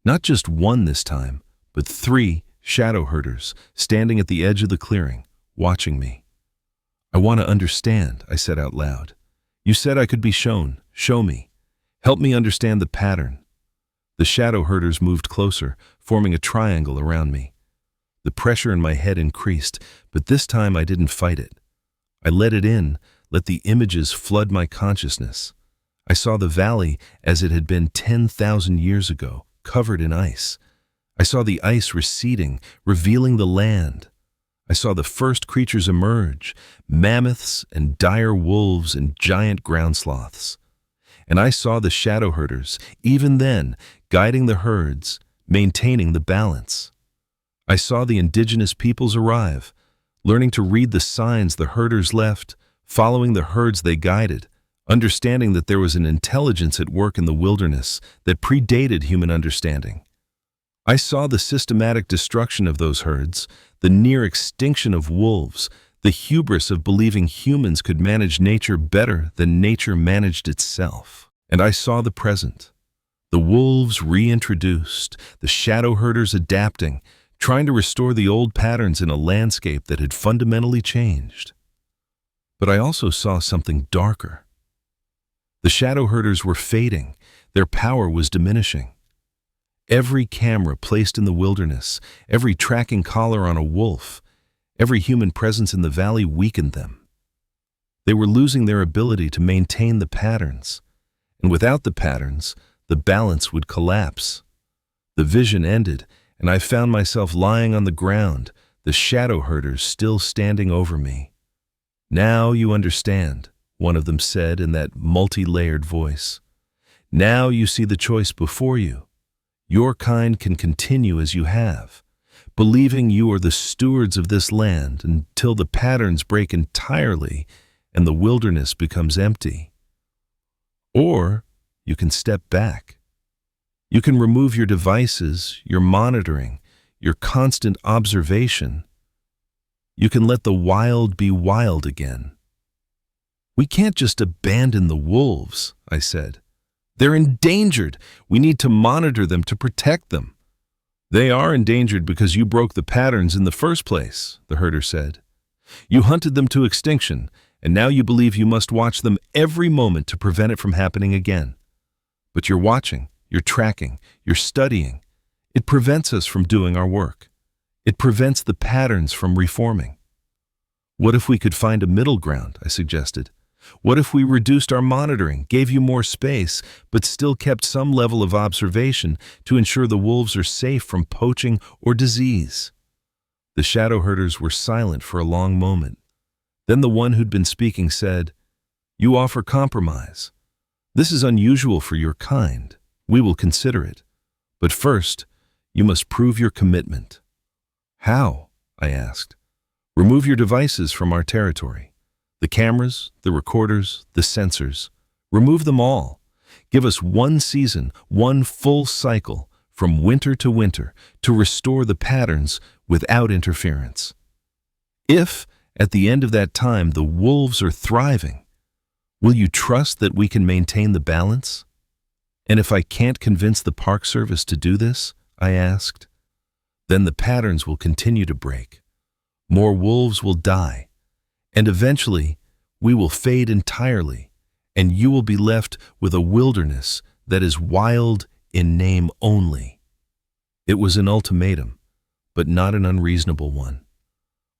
Not just one this time, but 3 shadow herders standing at the edge of the clearing, watching me. "I want to understand," I said out loud. "You said I could be shown. Show me. Help me understand the pattern." The shadow herders moved closer, forming a triangle around me. The pressure in my head increased, but this time I didn't fight it. I let it in, let the images flood my consciousness. I saw the valley as it had been 10,000 years ago, covered in ice. I saw the ice receding, revealing the land. I saw the first creatures emerge, mammoths and dire wolves and giant ground sloths. And I saw the shadow herders, even then, guiding the herds, maintaining the balance. I saw the indigenous peoples arrive, learning to read the signs the herders left, following the herds they guided, understanding that there was an intelligence at work in the wilderness that predated human understanding. I saw the systematic destruction of those herds, the near extinction of wolves, the hubris of believing humans could manage nature better than nature managed itself. And I saw the present. The wolves reintroduced, the shadow herders adapting, trying to restore the old patterns in a landscape that had fundamentally changed. But I also saw something darker. The shadow herders were fading, their power was diminishing. Every camera placed in the wilderness, every tracking collar on a wolf, every human presence in the valley weakened them. They were losing their ability to maintain the patterns, and without the patterns, the balance would collapse. The vision ended, and I found myself lying on the ground, the shadow herders still standing over me. "Now you understand," one of them said in that multi-layered voice. "Now you see the choice before you. Your kind can continue as you have, believing you are the stewards of this land until the patterns break entirely and the wilderness becomes empty. Or you can step back. You can remove your devices, your monitoring, your constant observation. You can let the wild be wild again." "We can't just abandon the wolves," I said. "They're endangered. We need to monitor them to protect them." "They are endangered because you broke the patterns in the first place," the herder said. "You hunted them to extinction, and now you believe you must watch them every moment to prevent it from happening again. But you're watching, you're tracking, you're studying. It prevents us from doing our work. It prevents the patterns from reforming." "What if we could find a middle ground?" I suggested. "What if we reduced our monitoring, gave you more space, but still kept some level of observation to ensure the wolves are safe from poaching or disease?" The shadow herders were silent for a long moment. Then the one who'd been speaking said, "You offer compromise. This is unusual for your kind. We will consider it. But first, you must prove your commitment." "How?" I asked. "Remove your devices from our territory. The cameras, the recorders, the sensors. Remove them all. Give us one season, one full cycle, from winter to winter, to restore the patterns without interference. If, at the end of that time, the wolves are thriving, will you trust that we can maintain the balance? And if I can't convince the Park Service to do this," I asked, "then the patterns will continue to break. More wolves will die. And eventually, we will fade entirely, and you will be left with a wilderness that is wild in name only." It was an ultimatum, but not an unreasonable one.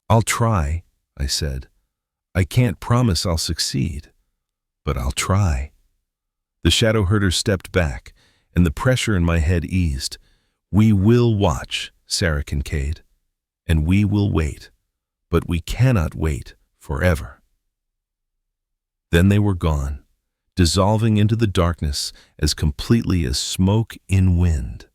"I'll try," I said. "I can't promise I'll succeed, but I'll try." The shadow herder stepped back, and the pressure in my head eased. "We will watch, Sarah Kincaid, and we will wait, but we cannot wait forever." Then they were gone, dissolving into the darkness as completely as smoke in wind.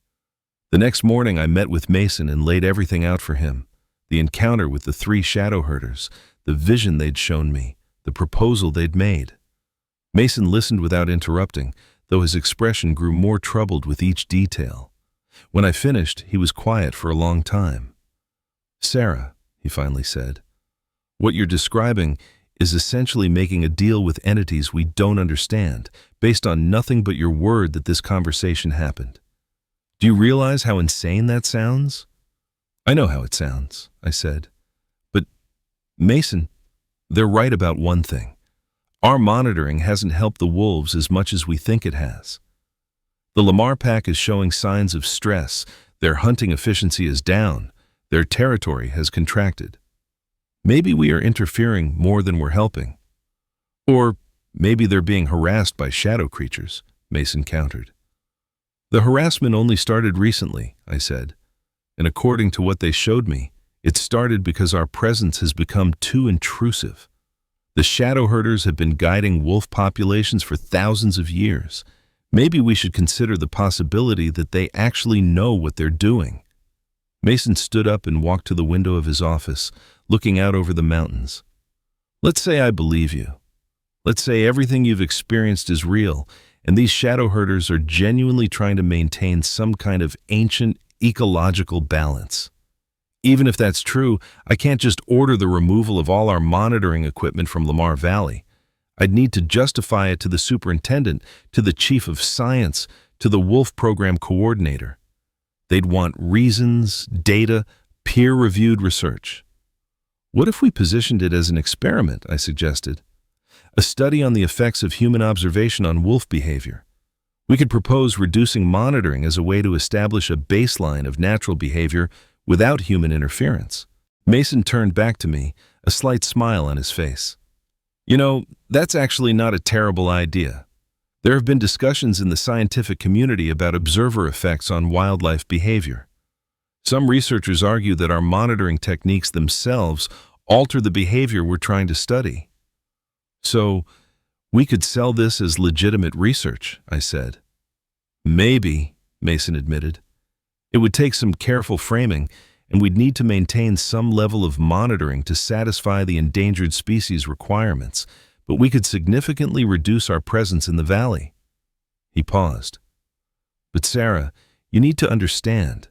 The next morning I met with Mason and laid everything out for him. The encounter with the 3 shadow herders, the vision they'd shown me, the proposal they'd made. Mason listened without interrupting, though his expression grew more troubled with each detail. When I finished, he was quiet for a long time. "Sarah," he finally said, "what you're describing is essentially making a deal with entities we don't understand, based on nothing but your word that this conversation happened. Do you realize how insane that sounds?" "I know how it sounds," I said. "But, Mason, they're right about one thing. Our monitoring hasn't helped the wolves as much as we think it has. The Lamar pack is showing signs of stress, their hunting efficiency is down, their territory has contracted. Maybe we are interfering more than we're helping. Or maybe they're being harassed by shadow creatures," Mason countered. "The harassment only started recently," I said, "and according to what they showed me, it started because our presence has become too intrusive. The shadow herders have been guiding wolf populations for thousands of years. Maybe we should consider the possibility that they actually know what they're doing." Mason stood up and walked to the window of his office, looking out over the mountains. "Let's say I believe you. Let's say everything you've experienced is real, and these shadow herders are genuinely trying to maintain some kind of ancient ecological balance. Even if that's true, I can't just order the removal of all our monitoring equipment from Lamar Valley. I'd need to justify it to the superintendent, to the chief of science, to the wolf program coordinator. They'd want reasons, data, peer-reviewed research. What if we positioned it as an experiment, I suggested? A study on the effects of human observation on wolf behavior. We could propose reducing monitoring as a way to establish a baseline of natural behavior without human interference. Mason turned back to me, a slight smile on his face. You know, that's actually not a terrible idea. There have been discussions in the scientific community about observer effects on wildlife behavior. Some researchers argue that our monitoring techniques themselves alter the behavior we're trying to study. So, we could sell this as legitimate research, I said. Maybe, Mason admitted. It would take some careful framing, and we'd need to maintain some level of monitoring to satisfy the endangered species requirements, but we could significantly reduce our presence in the valley. He paused. But Sarah, you need to understand,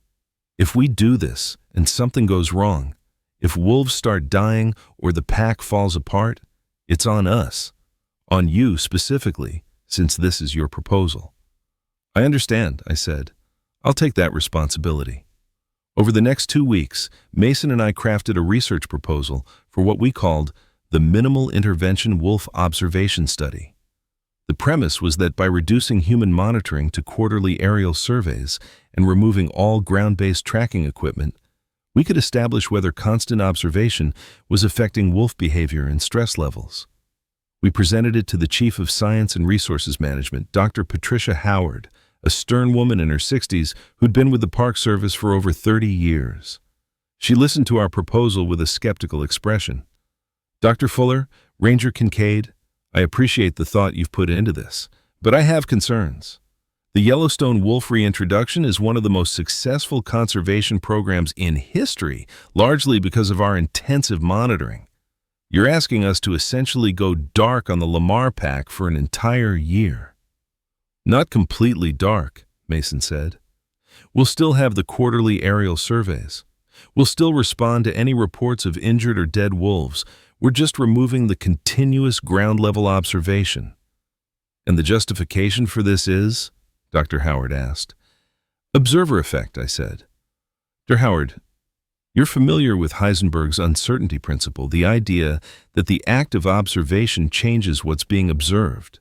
if we do this and something goes wrong, if wolves start dying or the pack falls apart, it's on us, on you specifically, since this is your proposal. I understand, I said. I'll take that responsibility. Over the next 2 weeks, Mason and I crafted a research proposal for what we called the Minimal Intervention Wolf Observation Study. The premise was that by reducing human monitoring to quarterly aerial surveys and removing all ground-based tracking equipment, we could establish whether constant observation was affecting wolf behavior and stress levels. We presented it to the Chief of Science and Resources Management, Dr. Patricia Howard, a stern woman in her 60s who'd been with the Park Service for over 30 years. She listened to our proposal with a skeptical expression. Dr. Fuller, Ranger Kincaid, I appreciate the thought you've put into this, but I have concerns. The Yellowstone wolf reintroduction is one of the most successful conservation programs in history, largely because of our intensive monitoring. You're asking us to essentially go dark on the Lamar pack for an entire year. Not completely dark, Mason said. We'll still have the quarterly aerial surveys. We'll still respond to any reports of injured or dead wolves. We're just removing the continuous ground-level observation. And the justification for this is? Dr. Howard asked. Observer effect, I said. Dr. Howard, you're familiar with Heisenberg's uncertainty principle, the idea that the act of observation changes what's being observed.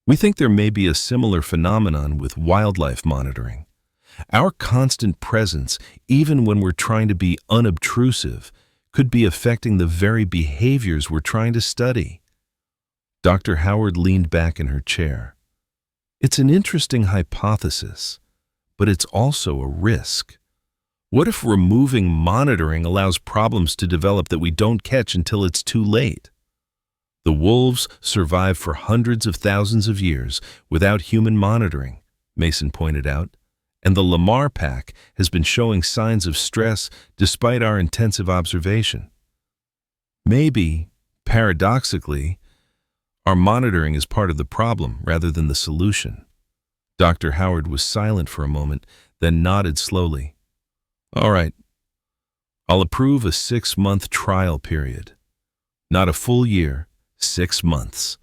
We think there may be a similar phenomenon with wildlife monitoring. Our constant presence, even when we're trying to be unobtrusive, could be affecting the very behaviors we're trying to study. Dr. Howard leaned back in her chair. It's an interesting hypothesis, but it's also a risk. What if removing monitoring allows problems to develop that we don't catch until it's too late? The wolves survive for hundreds of thousands of years without human monitoring, Mason pointed out, and the Lamar pack has been showing signs of stress despite our intensive observation. Maybe, paradoxically, our monitoring is part of the problem rather than the solution. Dr. Howard was silent for a moment, then nodded slowly. All right, I'll approve a 6-month trial period. Not a full year, 6 months.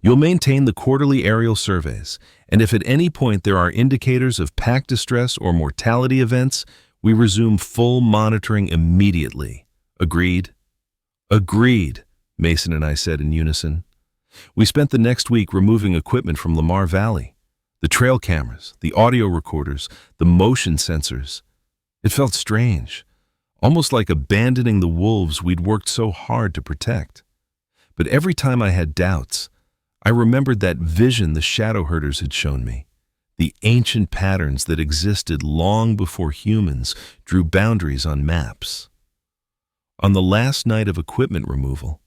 You'll maintain the quarterly aerial surveys, and if at any point there are indicators of pack distress or mortality events, we resume full monitoring immediately. Agreed? Agreed, Mason and I said in unison. We spent the next week removing equipment from Lamar Valley. The trail cameras, the audio recorders, the motion sensors. It felt strange, almost like abandoning the wolves we'd worked so hard to protect. But every time I had doubts, I remembered that vision the shadow herders had shown me, the ancient patterns that existed long before humans drew boundaries on maps. On the last night of equipment removal,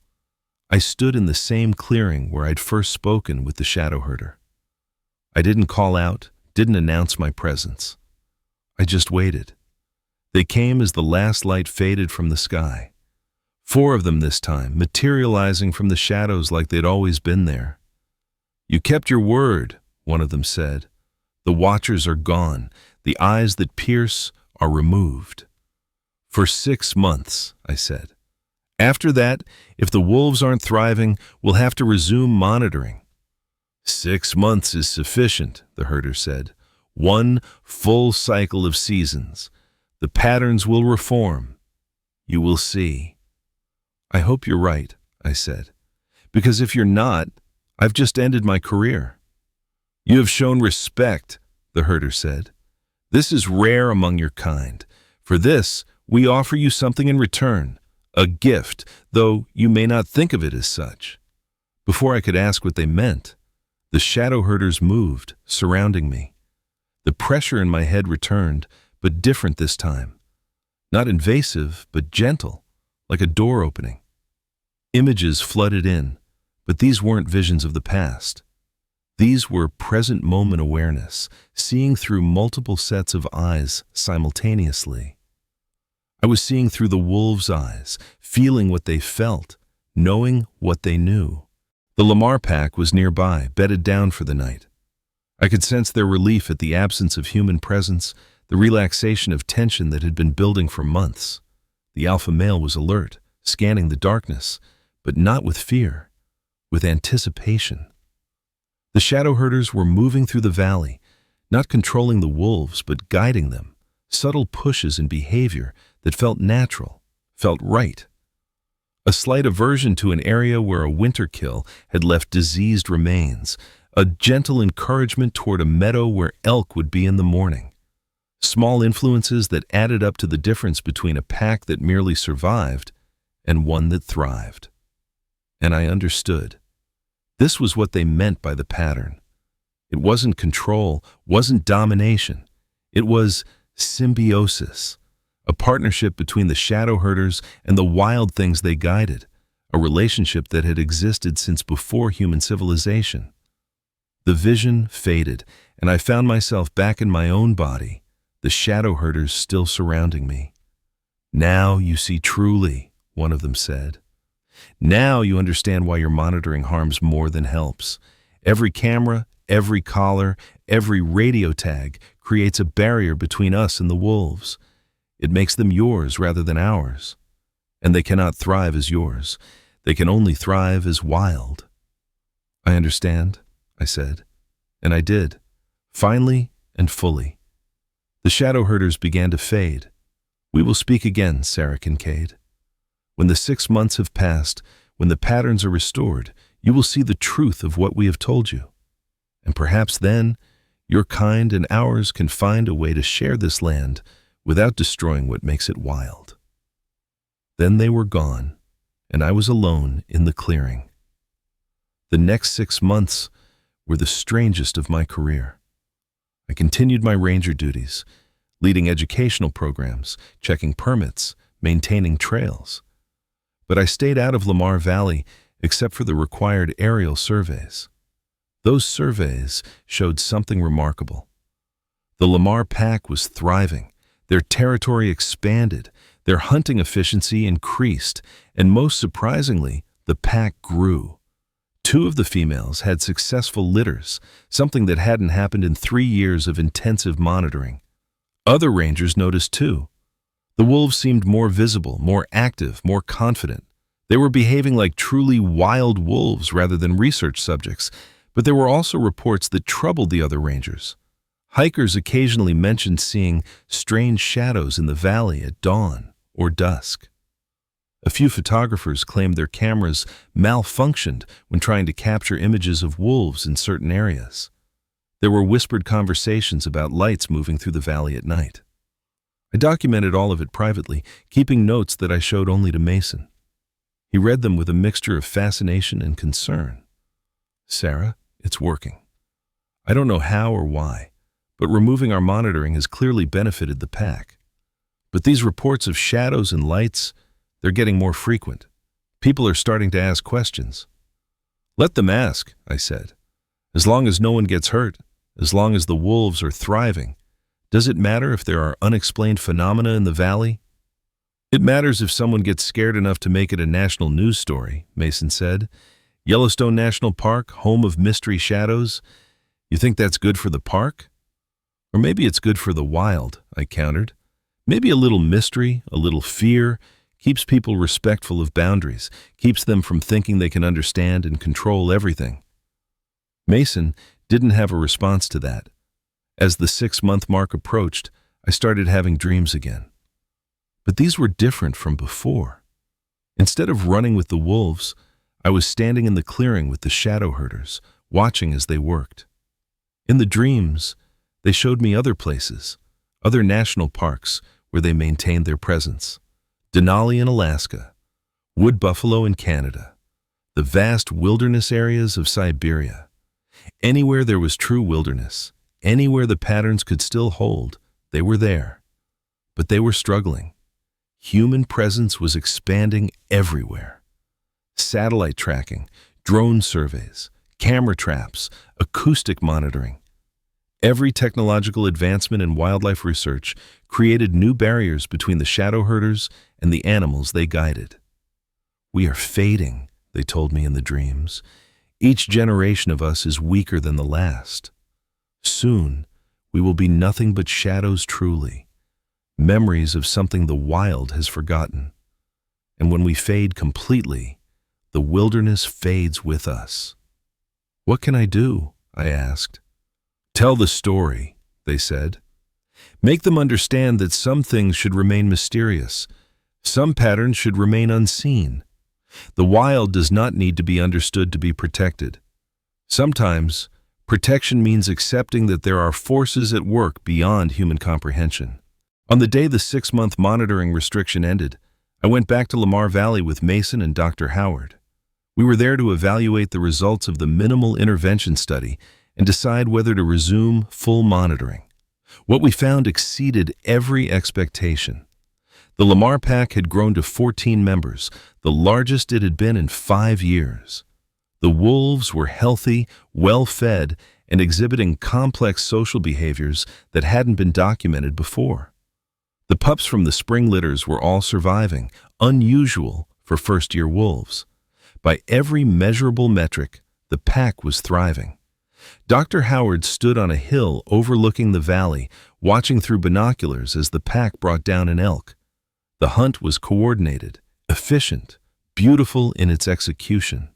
I stood in the same clearing where I'd first spoken with the shadow herder. I didn't call out, didn't announce my presence. I just waited. They came as the last light faded from the sky. 4 of them this time, materializing from the shadows like they'd always been there. You kept your word, one of them said. The watchers are gone. The eyes that pierce are removed. For 6 months, I said. After that, if the wolves aren't thriving, we'll have to resume monitoring. 6 months is sufficient, the herder said. 1 full cycle of seasons. The patterns will reform. You will see. I hope you're right, I said, because if you're not, I've just ended my career. You have shown respect, the herder said. This is rare among your kind. For this, we offer you something in return, a gift, though you may not think of it as such. Before I could ask what they meant, the shadow herders moved, surrounding me. The pressure in my head returned, but different this time. Not invasive, but gentle, like a door opening. Images flooded in, but these weren't visions of the past. These were present moment awareness, seeing through multiple sets of eyes simultaneously. I was seeing through the wolves' eyes, feeling what they felt, knowing what they knew. The Lamar pack was nearby, bedded down for the night. I could sense their relief at the absence of human presence, the relaxation of tension that had been building for months. The alpha male was alert, scanning the darkness, but not with fear, with anticipation. The shadow herders were moving through the valley, not controlling the wolves, but guiding them, subtle pushes in behavior that felt natural, felt right. A slight aversion to an area where a winter kill had left diseased remains, a gentle encouragement toward a meadow where elk would be in the morning. Small influences that added up to the difference between a pack that merely survived and one that thrived. And I understood. This was what they meant by the pattern. It wasn't control, wasn't domination. It was symbiosis, a partnership between the shadow herders and the wild things they guided, a relationship that had existed since before human civilization. The vision faded, and I found myself back in my own body, the shadow herders still surrounding me. Now you see truly, one of them said. Now you understand why your monitoring harms more than helps. Every camera, every collar, every radio tag creates a barrier between us and the wolves. It makes them yours rather than ours. And they cannot thrive as yours. They can only thrive as wild. I understand, I said. And I did, finally and fully. The shadow herders began to fade. We will speak again, Sarah Kincaid. When the 6 months have passed, when the patterns are restored, you will see the truth of what we have told you. And perhaps then, your kind and ours can find a way to share this land without destroying what makes it wild. Then they were gone, and I was alone in the clearing. The next 6 months were the strangest of my career. I continued my ranger duties, leading educational programs, checking permits, maintaining trails. But I stayed out of Lamar Valley except for the required aerial surveys. Those surveys showed something remarkable. The Lamar pack was thriving, their territory expanded, their hunting efficiency increased, and most surprisingly, the pack grew. 2 of the females had successful litters, something that hadn't happened in 3 years of intensive monitoring. Other rangers noticed too. The wolves seemed more visible, more active, more confident. They were behaving like truly wild wolves rather than research subjects, but there were also reports that troubled the other rangers. Hikers occasionally mentioned seeing strange shadows in the valley at dawn or dusk. A few photographers claimed their cameras malfunctioned when trying to capture images of wolves in certain areas. There were whispered conversations about lights moving through the valley at night. I documented all of it privately, keeping notes that I showed only to Mason. He read them with a mixture of fascination and concern. Sarah, it's working. I don't know how or why, but removing our monitoring has clearly benefited the pack. But these reports of shadows and lights, they're getting more frequent. People are starting to ask questions. Let them ask, I said. As long as no one gets hurt, as long as the wolves are thriving, does it matter if there are unexplained phenomena in the valley? It matters if someone gets scared enough to make it a national news story, Mason said. Yellowstone National Park, home of mystery shadows. You think that's good for the park? Or maybe it's good for the wild, I countered. Maybe a little mystery, a little fear, keeps people respectful of boundaries, keeps them from thinking they can understand and control everything. Mason didn't have a response to that. As the 6-month mark approached, I started having dreams again. But these were different from before. Instead of running with the wolves, I was standing in the clearing with the shadow herders, watching as they worked. In the dreams, they showed me other places, other national parks where they maintained their presence. Denali in Alaska, wood buffalo in Canada, the vast wilderness areas of Siberia. Anywhere there was true wilderness, anywhere the patterns could still hold, they were there. But they were struggling. Human presence was expanding everywhere. Satellite tracking, drone surveys, camera traps, acoustic monitoring. Every technological advancement in wildlife research created new barriers between the shadow herders and the animals they guided. "We are fading," they told me in the dreams. "Each generation of us is weaker than the last. Soon, we will be nothing but shadows truly, memories of something the wild has forgotten. And when we fade completely, the wilderness fades with us." "What can I do?" I asked. "Tell the story," they said. "Make them understand that some things should remain mysterious. Some patterns should remain unseen. The wild does not need to be understood to be protected. Sometimes, protection means accepting that there are forces at work beyond human comprehension." On the day the 6-month monitoring restriction ended, I went back to Lamar Valley with Mason and Dr. Howard. We were there to evaluate the results of the minimal intervention study and decide whether to resume full monitoring. What we found exceeded every expectation. The Lamar pack had grown to 14 members, the largest it had been in 5 years. The wolves were healthy, well-fed, and exhibiting complex social behaviors that hadn't been documented before. The pups from the spring litters were all surviving, unusual for first-year wolves. By every measurable metric, the pack was thriving. Dr. Howard stood on a hill overlooking the valley, watching through binoculars as the pack brought down an elk. The hunt was coordinated, efficient, beautiful in its execution.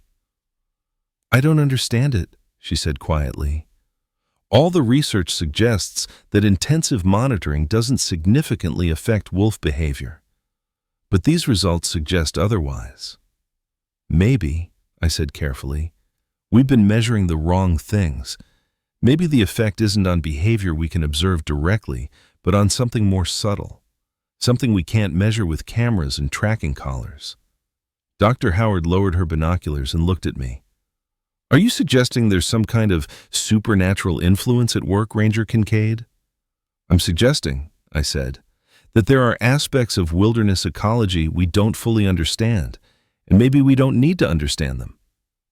"I don't understand it," she said quietly. "All the research suggests that intensive monitoring doesn't significantly affect wolf behavior. But these results suggest otherwise." "Maybe," I said carefully, "we've been measuring the wrong things. Maybe the effect isn't on behavior we can observe directly, but on something more subtle, something we can't measure with cameras and tracking collars." Dr. Howard lowered her binoculars and looked at me. "Are you suggesting there's some kind of supernatural influence at work, Ranger Kincaid?" "I'm suggesting," I said, "that there are aspects of wilderness ecology we don't fully understand, and maybe we don't need to understand them.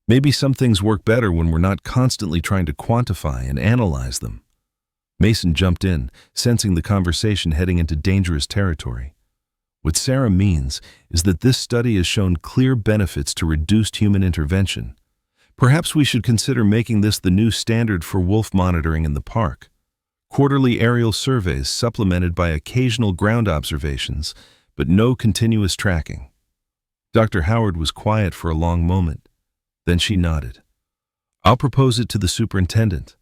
Maybe some things work better when we're not constantly trying to quantify and analyze them." Mason jumped in, sensing the conversation heading into dangerous territory. "What Sarah means is that this study has shown clear benefits to reduced human intervention. Perhaps we should consider making this the new standard for wolf monitoring in the park. Quarterly aerial surveys supplemented by occasional ground observations, but no continuous tracking." Dr. Howard was quiet for a long moment. Then she nodded. "I'll propose it to the superintendent,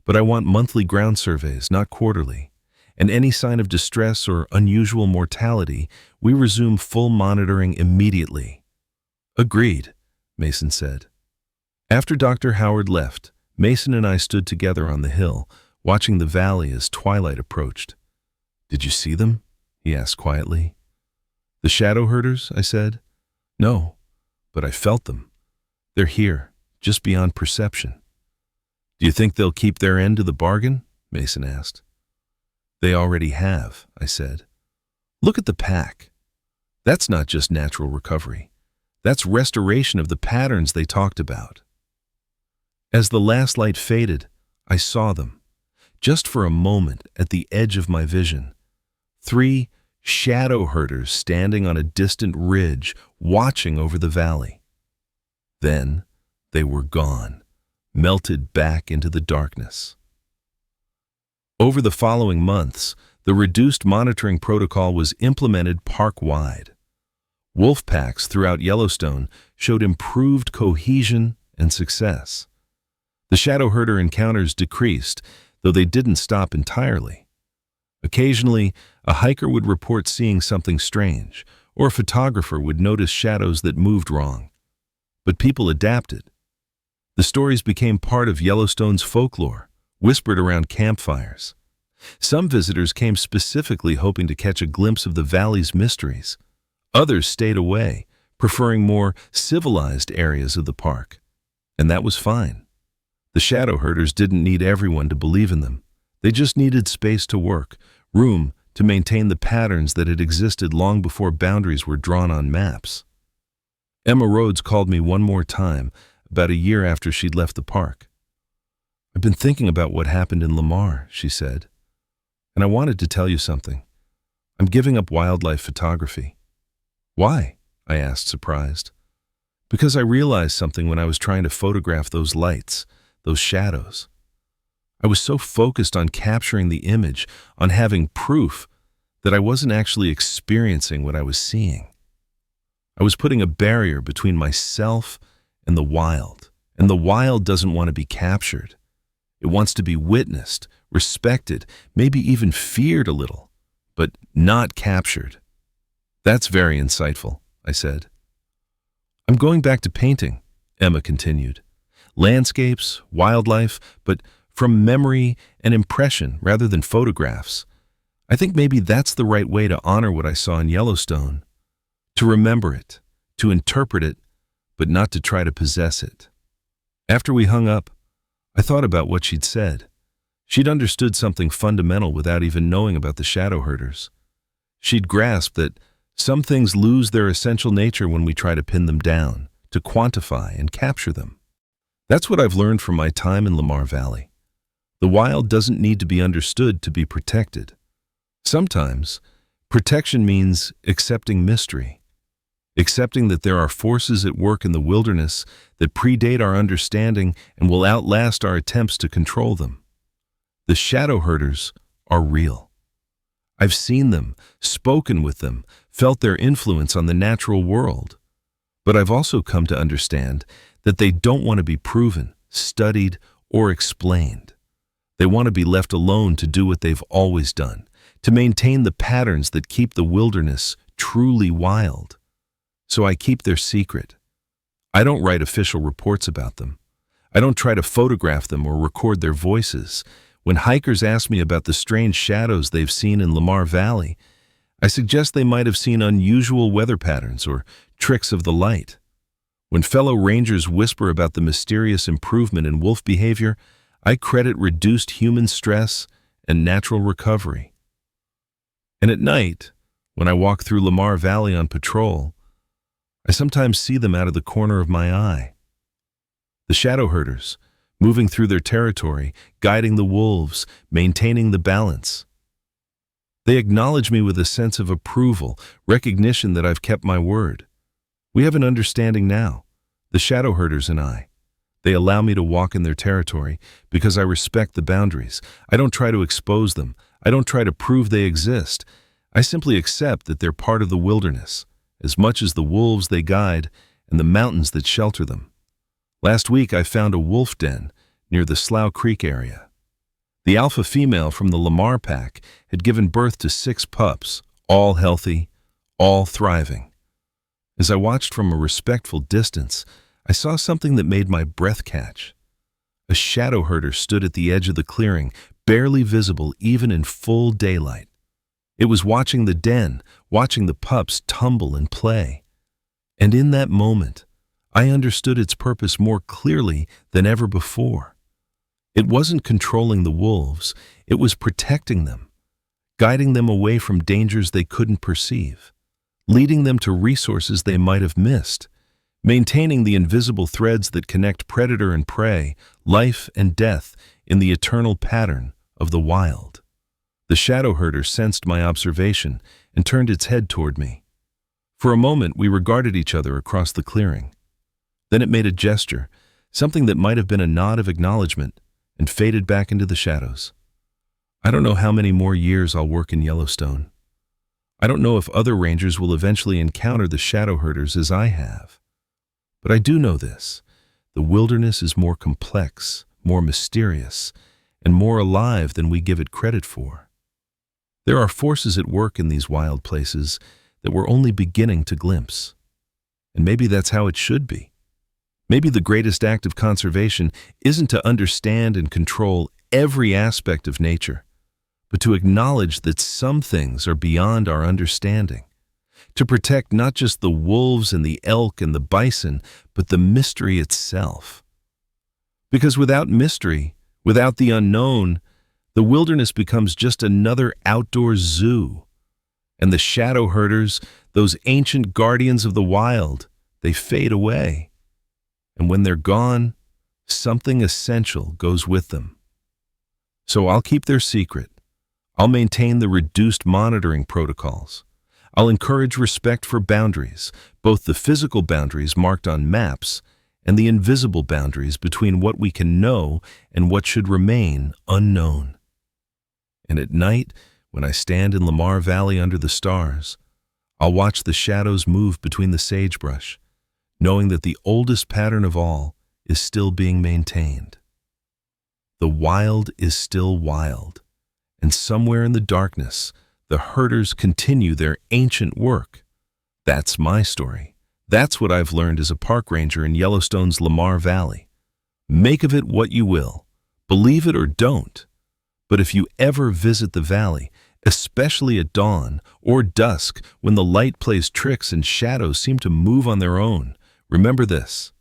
but I want monthly ground surveys, not quarterly. And any sign of distress or unusual mortality, we resume full monitoring immediately." "Agreed," Mason said. After Dr. Howard left, Mason and I stood together on the hill, watching the valley as twilight approached. "Did you see them?" he asked quietly. "The shadow herders?" I said. "No, but I felt them. They're here, just beyond perception." "Do you think they'll keep their end of the bargain?" Mason asked. "They already have," I said. "Look at the pack. That's not just natural recovery. That's restoration of the patterns they talked about." As the last light faded, I saw them, just for a moment at the edge of my vision. 3 shadow herders standing on a distant ridge, watching over the valley. Then they were gone, melted back into the darkness. Over the following months, The reduced monitoring protocol was implemented park-wide. Wolf packs throughout Yellowstone showed improved cohesion and success. The shadow herder encounters decreased, though they didn't stop entirely. Occasionally, a hiker would report seeing something strange, or a photographer would notice shadows that moved wrong. But people adapted. The stories became part of Yellowstone's folklore, whispered around campfires. Some visitors came specifically hoping to catch a glimpse of the valley's mysteries. Others stayed away, preferring more civilized areas of the park. And that was fine. The shadow herders didn't need everyone to believe in them. They just needed space to work, room to maintain the patterns that had existed long before boundaries were drawn on maps. Emma Rhodes called me one more time, about a year after she'd left the park. "I've been thinking about what happened in Lamar," she said, "and I wanted to tell you something. I'm giving up wildlife photography." "Why?" I asked, surprised. "Because I realized something when I was trying to photograph those lights, those shadows. I was so focused on capturing the image, on having proof, that I wasn't actually experiencing what I was seeing. I was putting a barrier between myself and the wild doesn't want to be captured. It wants to be witnessed, respected, maybe even feared a little, but not captured." "That's very insightful," I said. "I'm going back to painting," Emma continued. "Landscapes, wildlife, but from memory and impression rather than photographs. I think maybe that's the right way to honor what I saw in Yellowstone. To remember it, to interpret it, but not to try to possess it." After we hung up, I thought about what she'd said. She'd understood something fundamental without even knowing about the shadow herders. She'd grasped that some things lose their essential nature when we try to pin them down, to quantify and capture them. That's what I've learned from my time in Lamar Valley. The wild doesn't need to be understood to be protected. Sometimes, protection means accepting mystery, accepting that there are forces at work in the wilderness that predate our understanding and will outlast our attempts to control them. The shadow herders are real. I've seen them, spoken with them, felt their influence on the natural world. But I've also come to understand that they don't want to be proven, studied, or explained. They want to be left alone to do what they've always done, to maintain the patterns that keep the wilderness truly wild. So I keep their secret. I don't write official reports about them. I don't try to photograph them or record their voices. When hikers ask me about the strange shadows they've seen in Lamar Valley, I suggest they might have seen unusual weather patterns or tricks of the light. When fellow rangers whisper about the mysterious improvement in wolf behavior, I credit reduced human stress and natural recovery. And at night, when I walk through Lamar Valley on patrol, I sometimes see them out of the corner of my eye. The shadow herders, moving through their territory, guiding the wolves, maintaining the balance. They acknowledge me with a sense of approval, recognition that I've kept my word. We have an understanding now, the shadow herders and I. They allow me to walk in their territory because I respect the boundaries. I don't try to expose them. I don't try to prove they exist. I simply accept that they're part of the wilderness, as much as the wolves they guide and the mountains that shelter them. Last week I found a wolf den near the Slough Creek area. The alpha female from the Lamar pack had given birth to 6 pups, all healthy, all thriving. As I watched from a respectful distance, I saw something that made my breath catch. A shadow herder stood at the edge of the clearing, barely visible even in full daylight. It was watching the den, watching the pups tumble and play. And in that moment, I understood its purpose more clearly than ever before. It wasn't controlling the wolves, it was protecting them, guiding them away from dangers they couldn't perceive, leading them to resources they might have missed, maintaining the invisible threads that connect predator and prey, life and death in the eternal pattern of the wild. The shadow herder sensed my observation and turned its head toward me. For a moment, we regarded each other across the clearing. Then it made a gesture, something that might have been a nod of acknowledgement, and faded back into the shadows. I don't know how many more years I'll work in Yellowstone. I don't know if other rangers will eventually encounter the shadow herders as I have. But I do know this: the wilderness is more complex, more mysterious, and more alive than we give it credit for. There are forces at work in these wild places that we're only beginning to glimpse. And maybe that's how it should be. Maybe the greatest act of conservation isn't to understand and control every aspect of nature, but to acknowledge that some things are beyond our understanding, to protect not just the wolves and the elk and the bison, but the mystery itself. Because without mystery, without the unknown, the wilderness becomes just another outdoor zoo. And the shadow herders, those ancient guardians of the wild, they fade away. And when they're gone, something essential goes with them. So I'll keep their secret. I'll maintain the reduced monitoring protocols. I'll encourage respect for boundaries, both the physical boundaries marked on maps and the invisible boundaries between what we can know and what should remain unknown. And at night, when I stand in Lamar Valley under the stars, I'll watch the shadows move between the sagebrush, knowing that the oldest pattern of all is still being maintained. The wild is still wild, and somewhere in the darkness, the herders continue their ancient work. That's my story. That's what I've learned as a park ranger in Yellowstone's Lamar Valley. Make of it what you will. Believe it or don't. But if you ever visit the valley, especially at dawn or dusk when the light plays tricks and shadows seem to move on their own, remember this: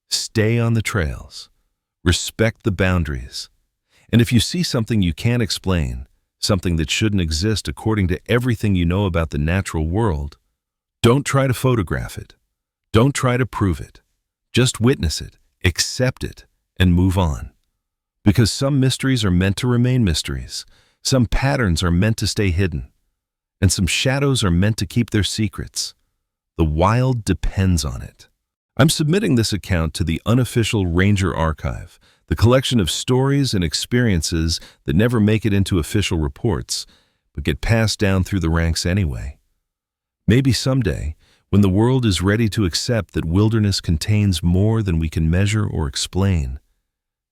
stay on the trails, respect the boundaries, and if you see something you can't explain, something that shouldn't exist according to everything you know about the natural world, don't try to photograph it. Don't try to prove it. Just witness it, accept it, and move on. Because some mysteries are meant to remain mysteries, some patterns are meant to stay hidden, and some shadows are meant to keep their secrets. The wild depends on it. I'm submitting this account to the unofficial Ranger Archive, the collection of stories and experiences that never make it into official reports, but get passed down through the ranks anyway. Maybe someday, when the world is ready to accept that wilderness contains more than we can measure or explain,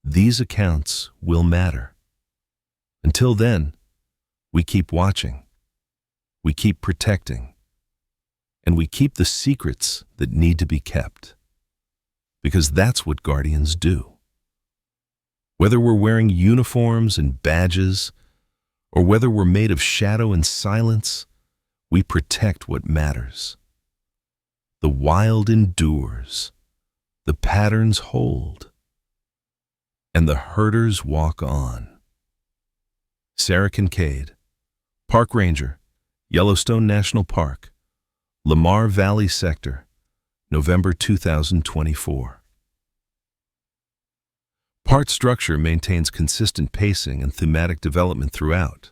these accounts will matter. Until then, we keep watching, we keep protecting, and we keep the secrets that need to be kept. Because that's what guardians do. Whether we're wearing uniforms and badges, or whether we're made of shadow and silence, we protect what matters. The wild endures, the patterns hold, and the herders walk on. Sarah Kincaid, Park Ranger, Yellowstone National Park, Lamar Valley Sector, November 2024. Part structure maintains consistent pacing and thematic development throughout.